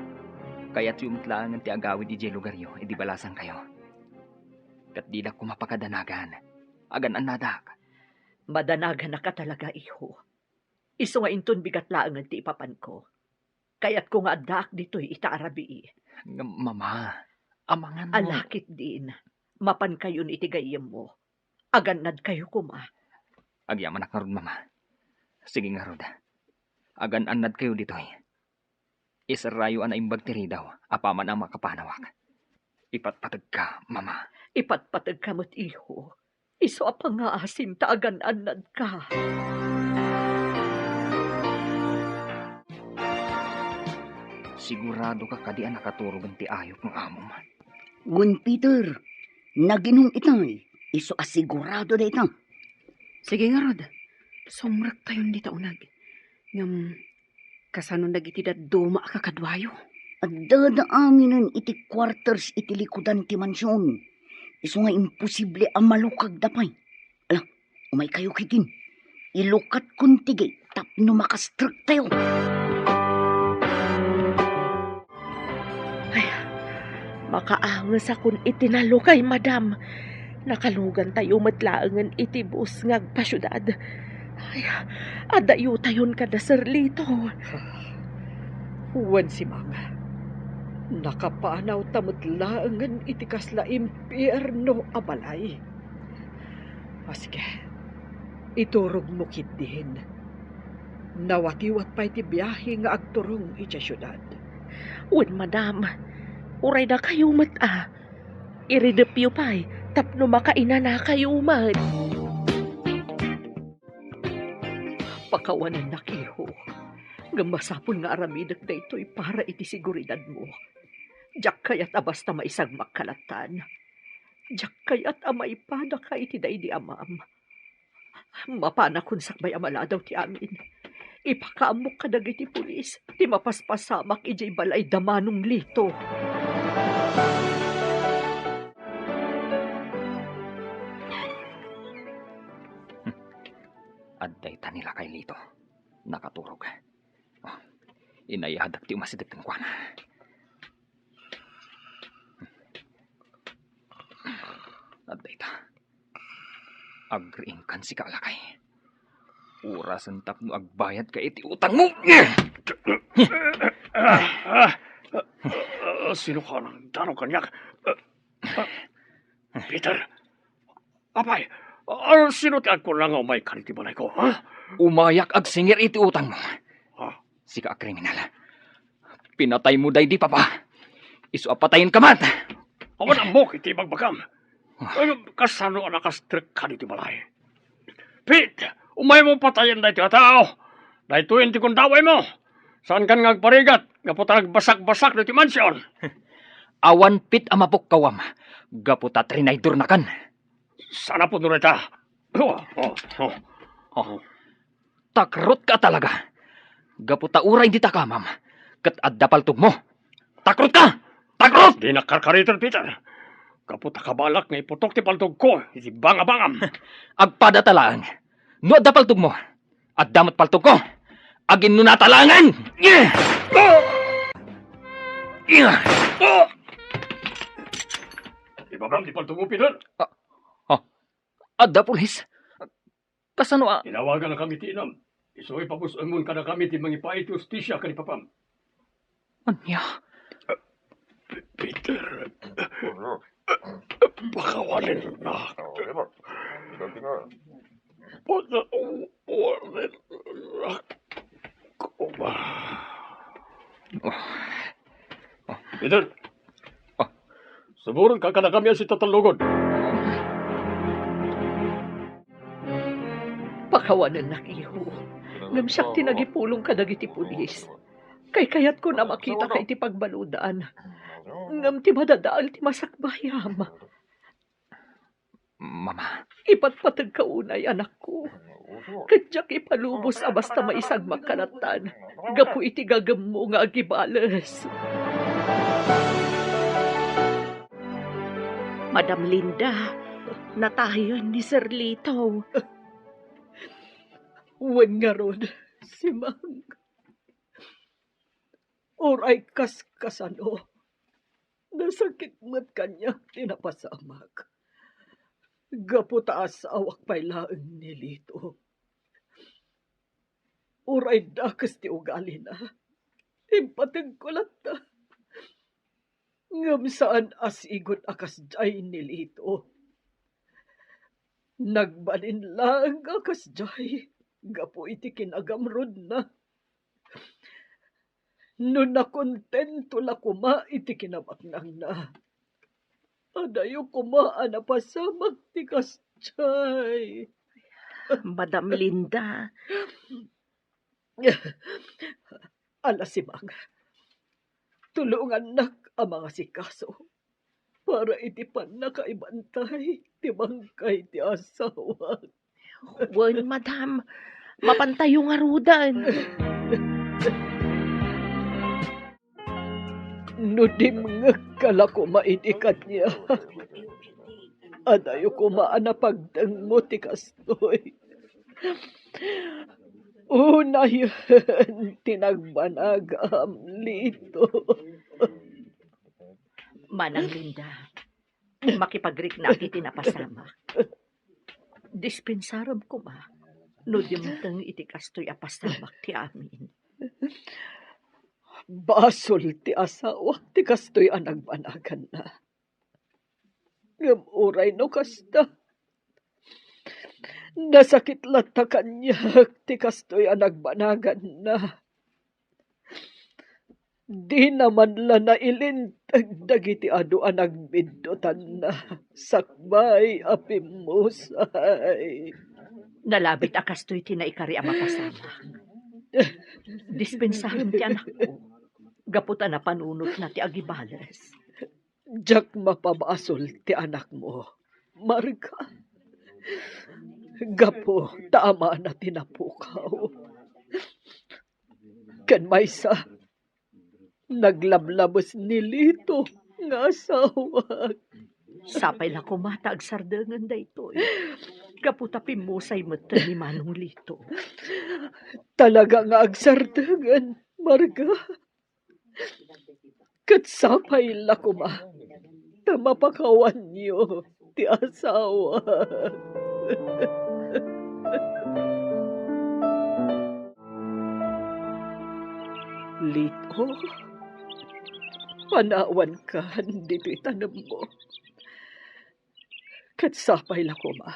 Kaya't yumutlaan ti agawid iti lugaryo, edi balasan kayo. Kat di da ko mapakadanagan. Agan anadak. Madanagan na ka talaga, iho. Iso nga inton bigat laang ti ipapan ko. Kaya't ko nga adak dito'y itaarabi. Mama, amangan mo. Alakit din. Mapan kayo ni itigayem mo. Aganad kayo kuma. Agyaman ak nga ron, mama. Sige nga ron. Agan anad kayo dito'y. Isarayo ang imbag tiri daw. Apaman ang makapanawak. Ipatpatag ka, mama. Ipatpatag ka mo't iho. Iso apa nga asim ta aganad ka. Sigurado ka kadian nakaturog ti ayop ng amom. Wen Peter, naginong itay. Iso asigurado da itang. Sige nga, Rod. Sumrak tayon dita unag. Ngam, kasano nagitidad duma ka kadwayo. At dadaanginan iti quarters iti likudan ti mansyon. Iso nga imposible ang malukag dapay. Ala, umay kayo kitin. Ilukat kun tigay tapno makastruk tayo. Makaangas akon itinalo kay madam. Nakalugan tayo matlaangan iti bus ngag pasyudad. Ay, adayo tayon ka na, Sir Lito. Wen simang. Nakapanaw tamutlaangan iti kasla impyerno a balay. Sige, iturog mo kit din. Nawatiwat pa iti biyahe nga agturong iti syudad. Wen, madam. Uray na kayo mata. Iridepyo pa'y tapno makaina na kayo man. Pakawanan na kiho. Gamasapon nga aramidak na ito'y para iti siguridad mo. Diyak kaya't abasta maisag makalatan. Diyak kaya't amaipada ka iti day di amam. Mapana kung sakbay amala daw ti amin. Ipakaamok ka dagiti pulis. Ti mapaspasamak ijay balay damanong Lito. Adday ta nila kay Lito. Nakaturog. Oh, inayahadak ti umasidag ng kwana. Adday ta. Agriing kan si kalakay. Urasan tapno agbayad ka iti utang mo. Sino ka ng tanong kanyak? Peter, apay, sino ti ako lang umay kaniti balay ko, ha? Umayak ag singir iti utang mo. Ha? Sika a kriminal. Pinatay mo day di papa. Isu apatayin ka man. Awan ang mok iti bagbagam. Kasano ang nakastrik kaniti balay? Pete, umay mo patayin na iti tao. Dahito yung tikundaway mo. Saan kan ngagparigat? Gaputa nagbasak-basak na iti mansyon. Awan pit amapok kawam. Gaputa trinaydur na kan. Sana po doon ita. Takrot ka talaga. Gaputa uray di ta kamam. Kat adda paltog mo. Takrot ka! Takrot! Di nakarkariton, Peter. Kaputa kabalak nga iputok ti paltog ko. Iti bangabangam. Agpada talaan. No adda paltog mo. Adda mat paltog ko. Agin no natalangan! Ibabang ti paltog mo, Peter. Adda pulis. Kasano a? Tinawagan na kami ti inam. Isu'y papusangon ka na kami ti mangipait justisya ka ni Papam. Anya? Peter. Pakawanin na. Pakawanin na. Kuma. Peter. Suburon ka na kami si Tatalugod. Pakawanan na iho. Ngam siyak tinagipulong ka dagiti pulis. Kay kayat ko na makita kay ti pagbaludaan. Ngam ti madadaal ti masakbayam. Mama. Ipatpatag ka unay, anak ko. Kadyak ipalubos a basta maisag makanatan. Gapu iti gagam mo nga agibales. Madam Linda, natayon ni Sir Lito. Wen nga ron, si Mang. Oray kaskasano. Nasakit mo't kanya tinapasamak. Gaputaas awak pa'y laeng nilito. Uray dakas ti ugali na. Impatag ko lata. Ngam saan asigot akas jay nilito. Nagbalin lang akas jay. Gapo iti kinagamrod na. No nakontento la kuma iti kinamaknang na. Adayo kuma anapasamag ti kasjay. Madam Linda, Ala si Mang. Tulungan nak ang mga sikaso. Para iti pan nakaibantay ti bangkay ti asawa. wen madam, mapantayo nga rudan. No dimngag kala ko maitikat niya. Adayo ko maanapagdang mo ti kastoy. Una yun, tinagbanagam lito. Manang Linda, makipagrik na iti napasama. Dispensaram ko ma, no dimtang iti kastoy apasamak ti amin. Basol ti asawa, ti kastoy ang nagbanagan na. Ngam uray no kasta. Nasakit lata kanya, ti kastoy ang nagbanagan na. Di naman la na ilintag dagiti adu ang nagbindutan na. Sakbay apimusay. Nalabit a kastoy tinaikari ang mapasama. Dispensahan ti anak ko. Gaputa na panunot na ti agibales. Diyak mapabasol ti anak mo. Marga. Gapo, tama na tinapukaw. Kan maysa, naglablabos ni Lito nga asawa. Sapay la kumata ag sardangan da ito. Gaputa pimusay mata ni Manong Lito. Talaga nga agsardangan, Marga. Kat sapay la kuma, tamapakawan niyo ti asawa. Lito, panawan ka, dito itanam mo. Kat sapay la kuma,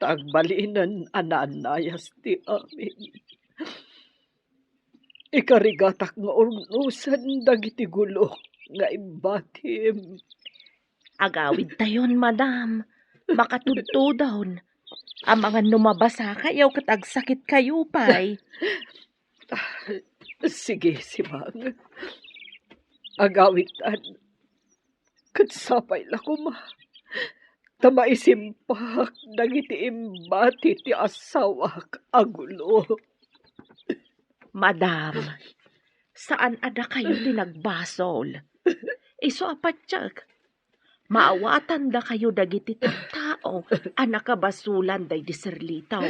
tagbalinan ananayas ti amin. Ikarigatak nga urnusan dagiti gulok nga imbatim. Agawid tayon, madam. Makatudto dawn. Ang mga numabasa kayaw kat agsakit kayo pay. Sige, si Mang. Agawitan. Kat sapay la kuma. Ta maisimpak dagiti imbati ti asawak agulo. Madam, saan ada kayo tinagbasol? Iso apatsyag. Maawatan da kayo dagiti tattao ang nakabasulan day di Serlitaw.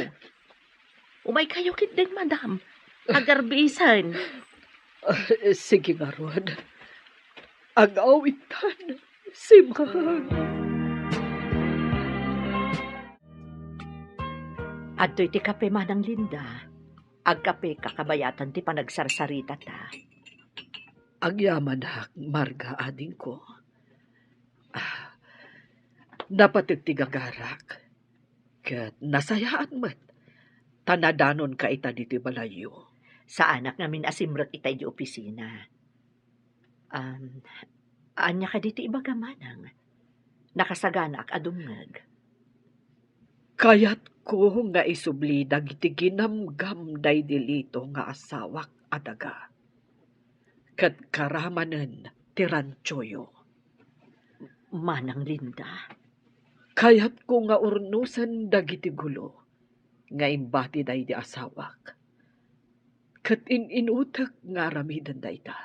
Umay kayo kit din, madam. Agarbisan. Sige nga ron. Agawitan si Mang. Adto'y ti kape manang Linda. Ag kape kakabayatan ti panagsarsarita ta. Agyaman hak, Marga, ading ko. Napatagtigagarak. Kat nasayaan mat. Tanadanon ka ita diti balayo. Sa anak namin asimrot itay di opisina. Anya ka diti ibaga manang. Nakasaganak adungag. Kayat ko nga isubli dagiti ginamgam day dilito nga asawak adaga. Kat karamanen ti ranchoyo. Manang Linda. Kayat ko nga urnusan dagiti gulo nga imbati day di asawak. Kat inutak nga ramidan day ta.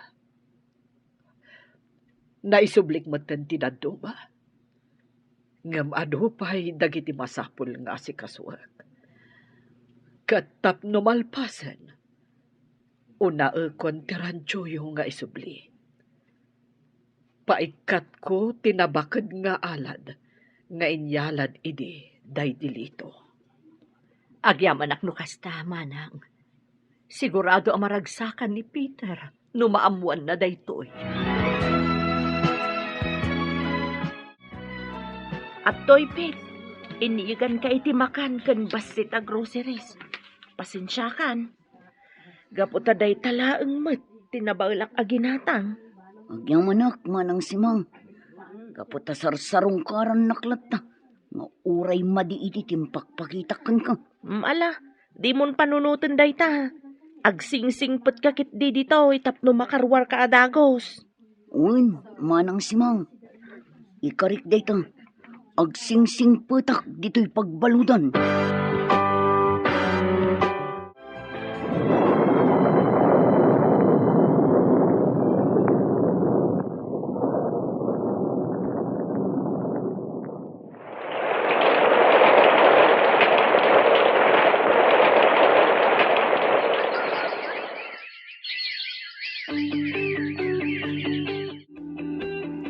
Naisublik matan ti daduma. Ngam adupay dagiti masapul nga si kasuak. Kat tapno malpasan. Unaekon ti ranchoyo nga isubli. Paikat ko tinabakad nga alad nga inyalad idi day dilito. Agyaman no kasta manang. Sigurado ang maragsakan ni Peter no maamuan na daytoy. At toy pik, iniigan ka iti makan kan basit a groceries. Pasensyakan. Gaputa day talaang mat, tinabalak a ginatang. Agyamanak, manang si Mang. Kaputa sarsarong karan naklata. Nga uray madi iti timpakpakitakan ka. Ala, di mon panunutan day ta. Agsingsing put kakit di dito, itapno makarwar ka adagos. Un, manang si Mang. Ikarik day ta. Agsingsing petak dito'y pagbaludan.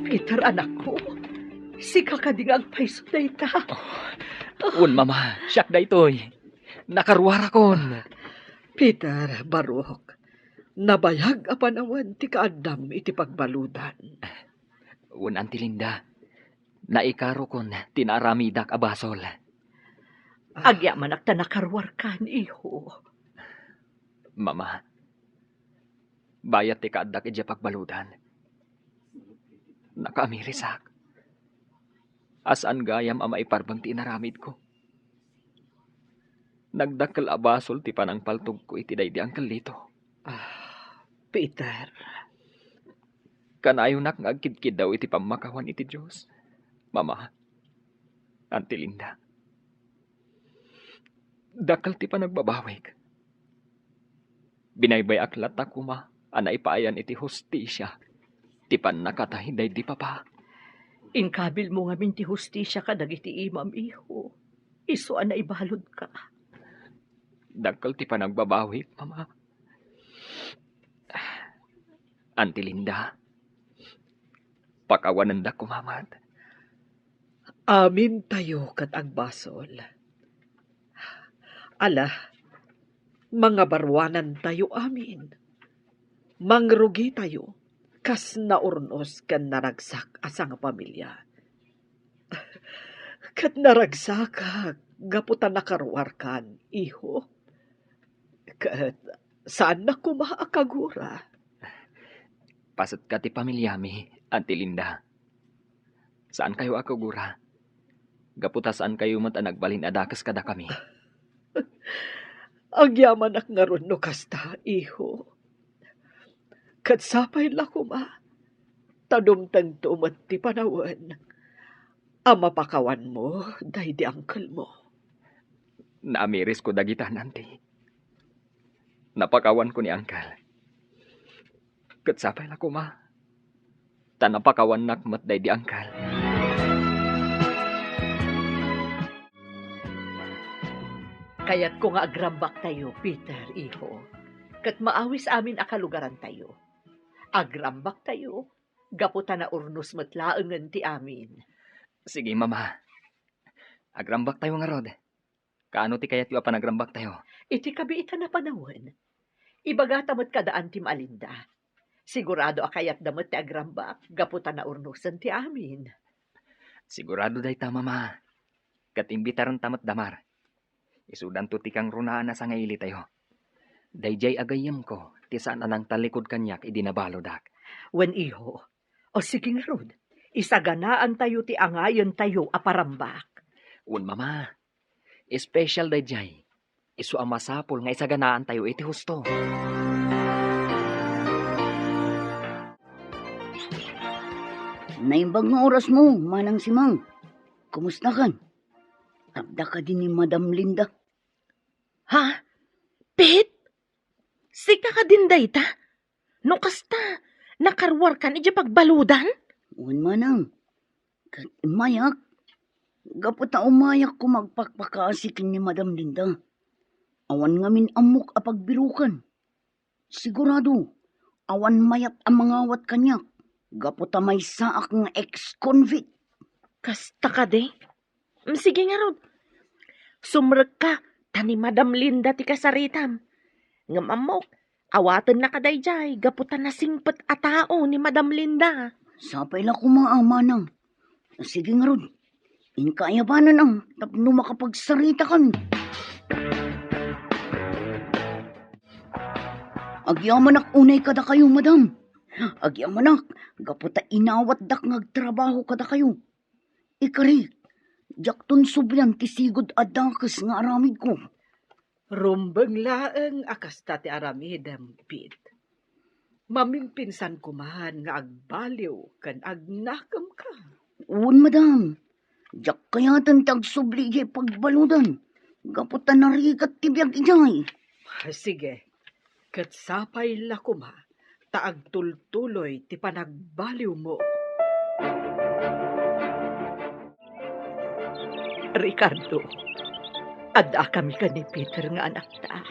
Peter, anak ko. Si kakading agpaiso day ta. Un, mama, siyak da itoy. Nakarwara kon. Peter, Barok, nabayag a panawan ti kaadam iti pagbaludan. Un, Auntie Linda, naikaro kon tinaramidak abasol. Agyaman ta nakarwar kan, iho. Mama, bayat ti kaadak iti pagbaludan. Nakaamirisak. Asan gayam ama iparbang ti inaramid ko. Nagdakkel abasol ti panang paltog ko iti daydi ang kalito. Peter, Kanayonak nga agkidkid daw iti pamakawan iti Diyos. Mama, Auntie Linda, dakkel ti panagbabawig. Binaybay aklat ako ma, anay paayan iti hostisya. Ti pan nakatahin daydi papa. Inkabil mo nga minti hustisya ka dagiti imam, iho. Iso na ibalod ka. Dakkel ti panagbabawig, mama. Auntie Linda, pakawanan da kumamat. amin tayo kat agbasol. Ala, mga barwanan tayo amin. Mangrugi tayo. Kas naurnos kan naragsak asang pamilya. Kat naragsak gaputan nakarwar kan, iho. Kat saan na kumaakagura? Pasat ka ti pamilyami, Auntie Linda. Saan kayo akagura? Gaputa saan kayo mata nagbalin adakas kada kami. Agyaman ak nga ron no kasta, iho. Kat sapay la kuma, tadumtang tumat ti panawan. Ama pakawan mo, dahi di uncle mo. Naamiris ko dagitan, auntie. Napakawan ko ni Uncle. Katsapay na ko, ma. Tanapakawan nakmat day di Uncle. Kaya't ko nga agrambak tayo, Peter, iho. Kat maawis amin akalugaran tayo. Agrambak tayo, gaputa na urnos matlaangan ti amin. Sige, mama. Agrambak tayo nga, Rod. Kaano ti kayat yu apanagrambak tayo? Iti kabiitan na panahon. Ibaga tamot kadaan ti Malinda. Sigurado akayat damot ti agrambak, gaputa na urnusan ti amin. Sigurado day ta, mama. Katimbitaran tamat damar. Isudan to ti kang runaan na sa ngaili tayo. Dayjay agayam ko, ti saan anang talikod kanyak idinabalodak. Wen iho, o sige nga Rod, isaganaan tayo ti angayon tayo aparambak. Un, mama. Special dayjay. Isu ang masapol nga isaganaan tayo iti husto. Naimbag nga oras mo, manang simang. Kumusta kan? Tabda ka din ni Madam Linda. Ha? Pit? Sika ka din dayta? No kasta, nakarwar kan ija pagbaludan? Uwan manang. Mayak. Gaputa umayak ko magpakpakaasikin ni Madam Linda. Awan ngamin amok apagbirukan. Sigurado, awan mayat ang mangawat kanyak. Gaputa may saak nga ex-convict. Kasta ka de? Sige nga Rod. Sumrek ka, tani Madam Linda ti kasaritam. Nga mamok, awatan na kadayjay, gaputan na singpet a tao ni Madam Linda. Sapay la kumaamanang. Sige nga Rod. Inkayabanan ang tapno makapagsarita kami. Agyamanak unay kada kayo, madam. Agyamanak, gaputa inawat dak ngagtrabaho kada kayo. Ikari, jakton subyan tisigod adakas nga aramid ko. Rumbang laeng akasta ti aramidem, Pit. Mamimpinsan kumahan nga agbaliw kan agnakam ka. Uwan, madam. Jak kayatan tagsubli jay pagbaludan. Gaputa narigat tibiyag ijay. Sige, katsapay la kuma, taagtultuloy ti panagbaliw mo. Ricardo, adda kami ka ni Peter nga anak ta.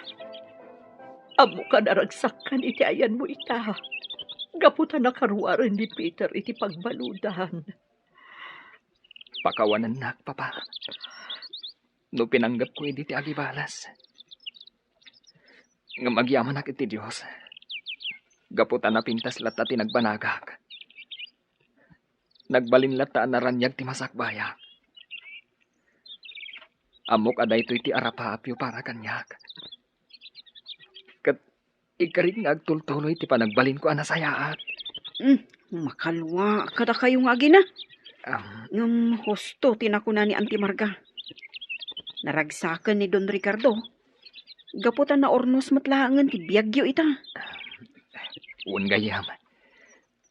Amo ka naragsakan iti ayan mo ita. Gaputa na karuwaran ni Peter iti pagbaludan. Pakawanan nak, papa. No pinanggap ko iti agibalas. Nga magyaman nak iti Diyos. Gaputan na pintas lata ti nagbanagak. Nagbalin lata na ranyag ti masakbaya. Amok aday to iti arapapyo para kanyak. Kat ikarit nga agtultuloy ti panagbalin ko anasayaat. Makalwa kada kayong agi na. Um, Ngam hosto tinakuna ni Auntie Marga. Naragsakan ni Don Ricardo. Gaputan na ornos matlaangan ti biyagyo ita. Un gayam.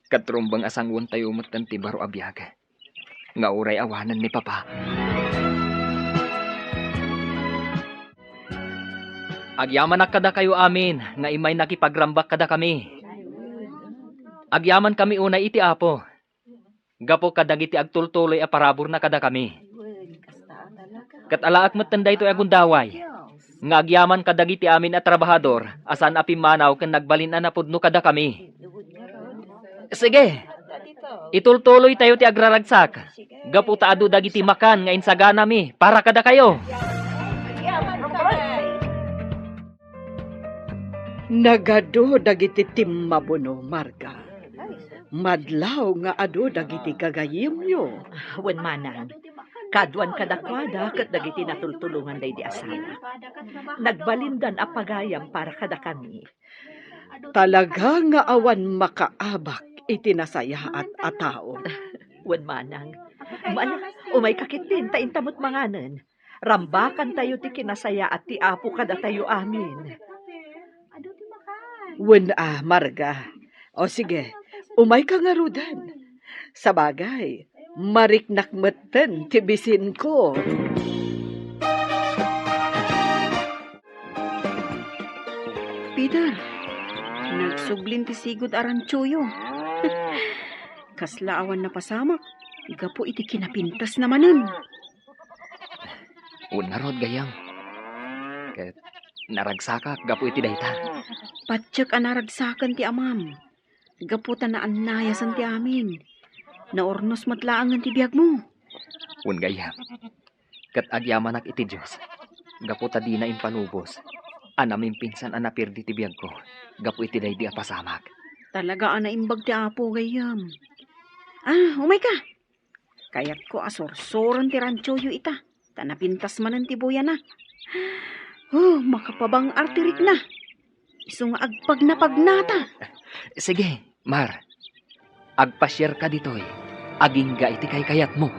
Katrumbang asang un tayo matan ti baro abiyag. Nga uray awanan ni papa. Agyaman na kada kayo amin, nga imay nakipagrambak kada kami. Agyaman kami unay iti apo. Gapo kadagiti agtultuloy a parabor na kada kami. Katalaak matanda ito agundaway. Nga agyaman kadagiti amin at trabahador, asan apimanaw ken nagbalin na napudno kada kami. Sige, itultuloy tayo ti agraragsak. Gapo taado dagiti makan nga insagana mi, para kada kayo. Nagado dagiti timmabuno, Marga. Madlaw nga ado dagiti kagayimyo. Wen manang, kaduan kadakwada kat dagiti natultulungan day di asala. Nagbalindan a pagayam para kada kami. Talaga nga awan makaabak iti nasaya at atao. Wen manang, umay kakitin ta intamot manganen. Rambakan tayo ti kinasaya at ti apo kada tayo amin. Wen Marga. O sige, umay ka nga rudan. Sa bagay, mariknak meten tibisin ko. Peter, nagsublin ti sigod aran tsuyo. Kasla awan na pasamak, gapo iti kinapintas namanin. Unarod gayam. Ket naragsakak gapu iti dayta. Patsyak anaragsakan ti amam. Gaputan na anayasan ti amin. Naornos matlaangan ti biyag mo. Un gayam. Ket agyamanak iti Dios. Gapu ta di na impanubos. Anamin pinsan anapirdi ti biyag ko. Gapu iti daydi a pasamak. Talaga anaimbag ti apo gayam. Umay ka. Kayat ko asorsoran ti ranchoyo ita. Tanapintas manan ti buya na. Makapabang artirik na. Iso nga agpag na pagnata. Sige, Mar. Agpasyer ka ditoy. Aging ga iti kay kayat mo.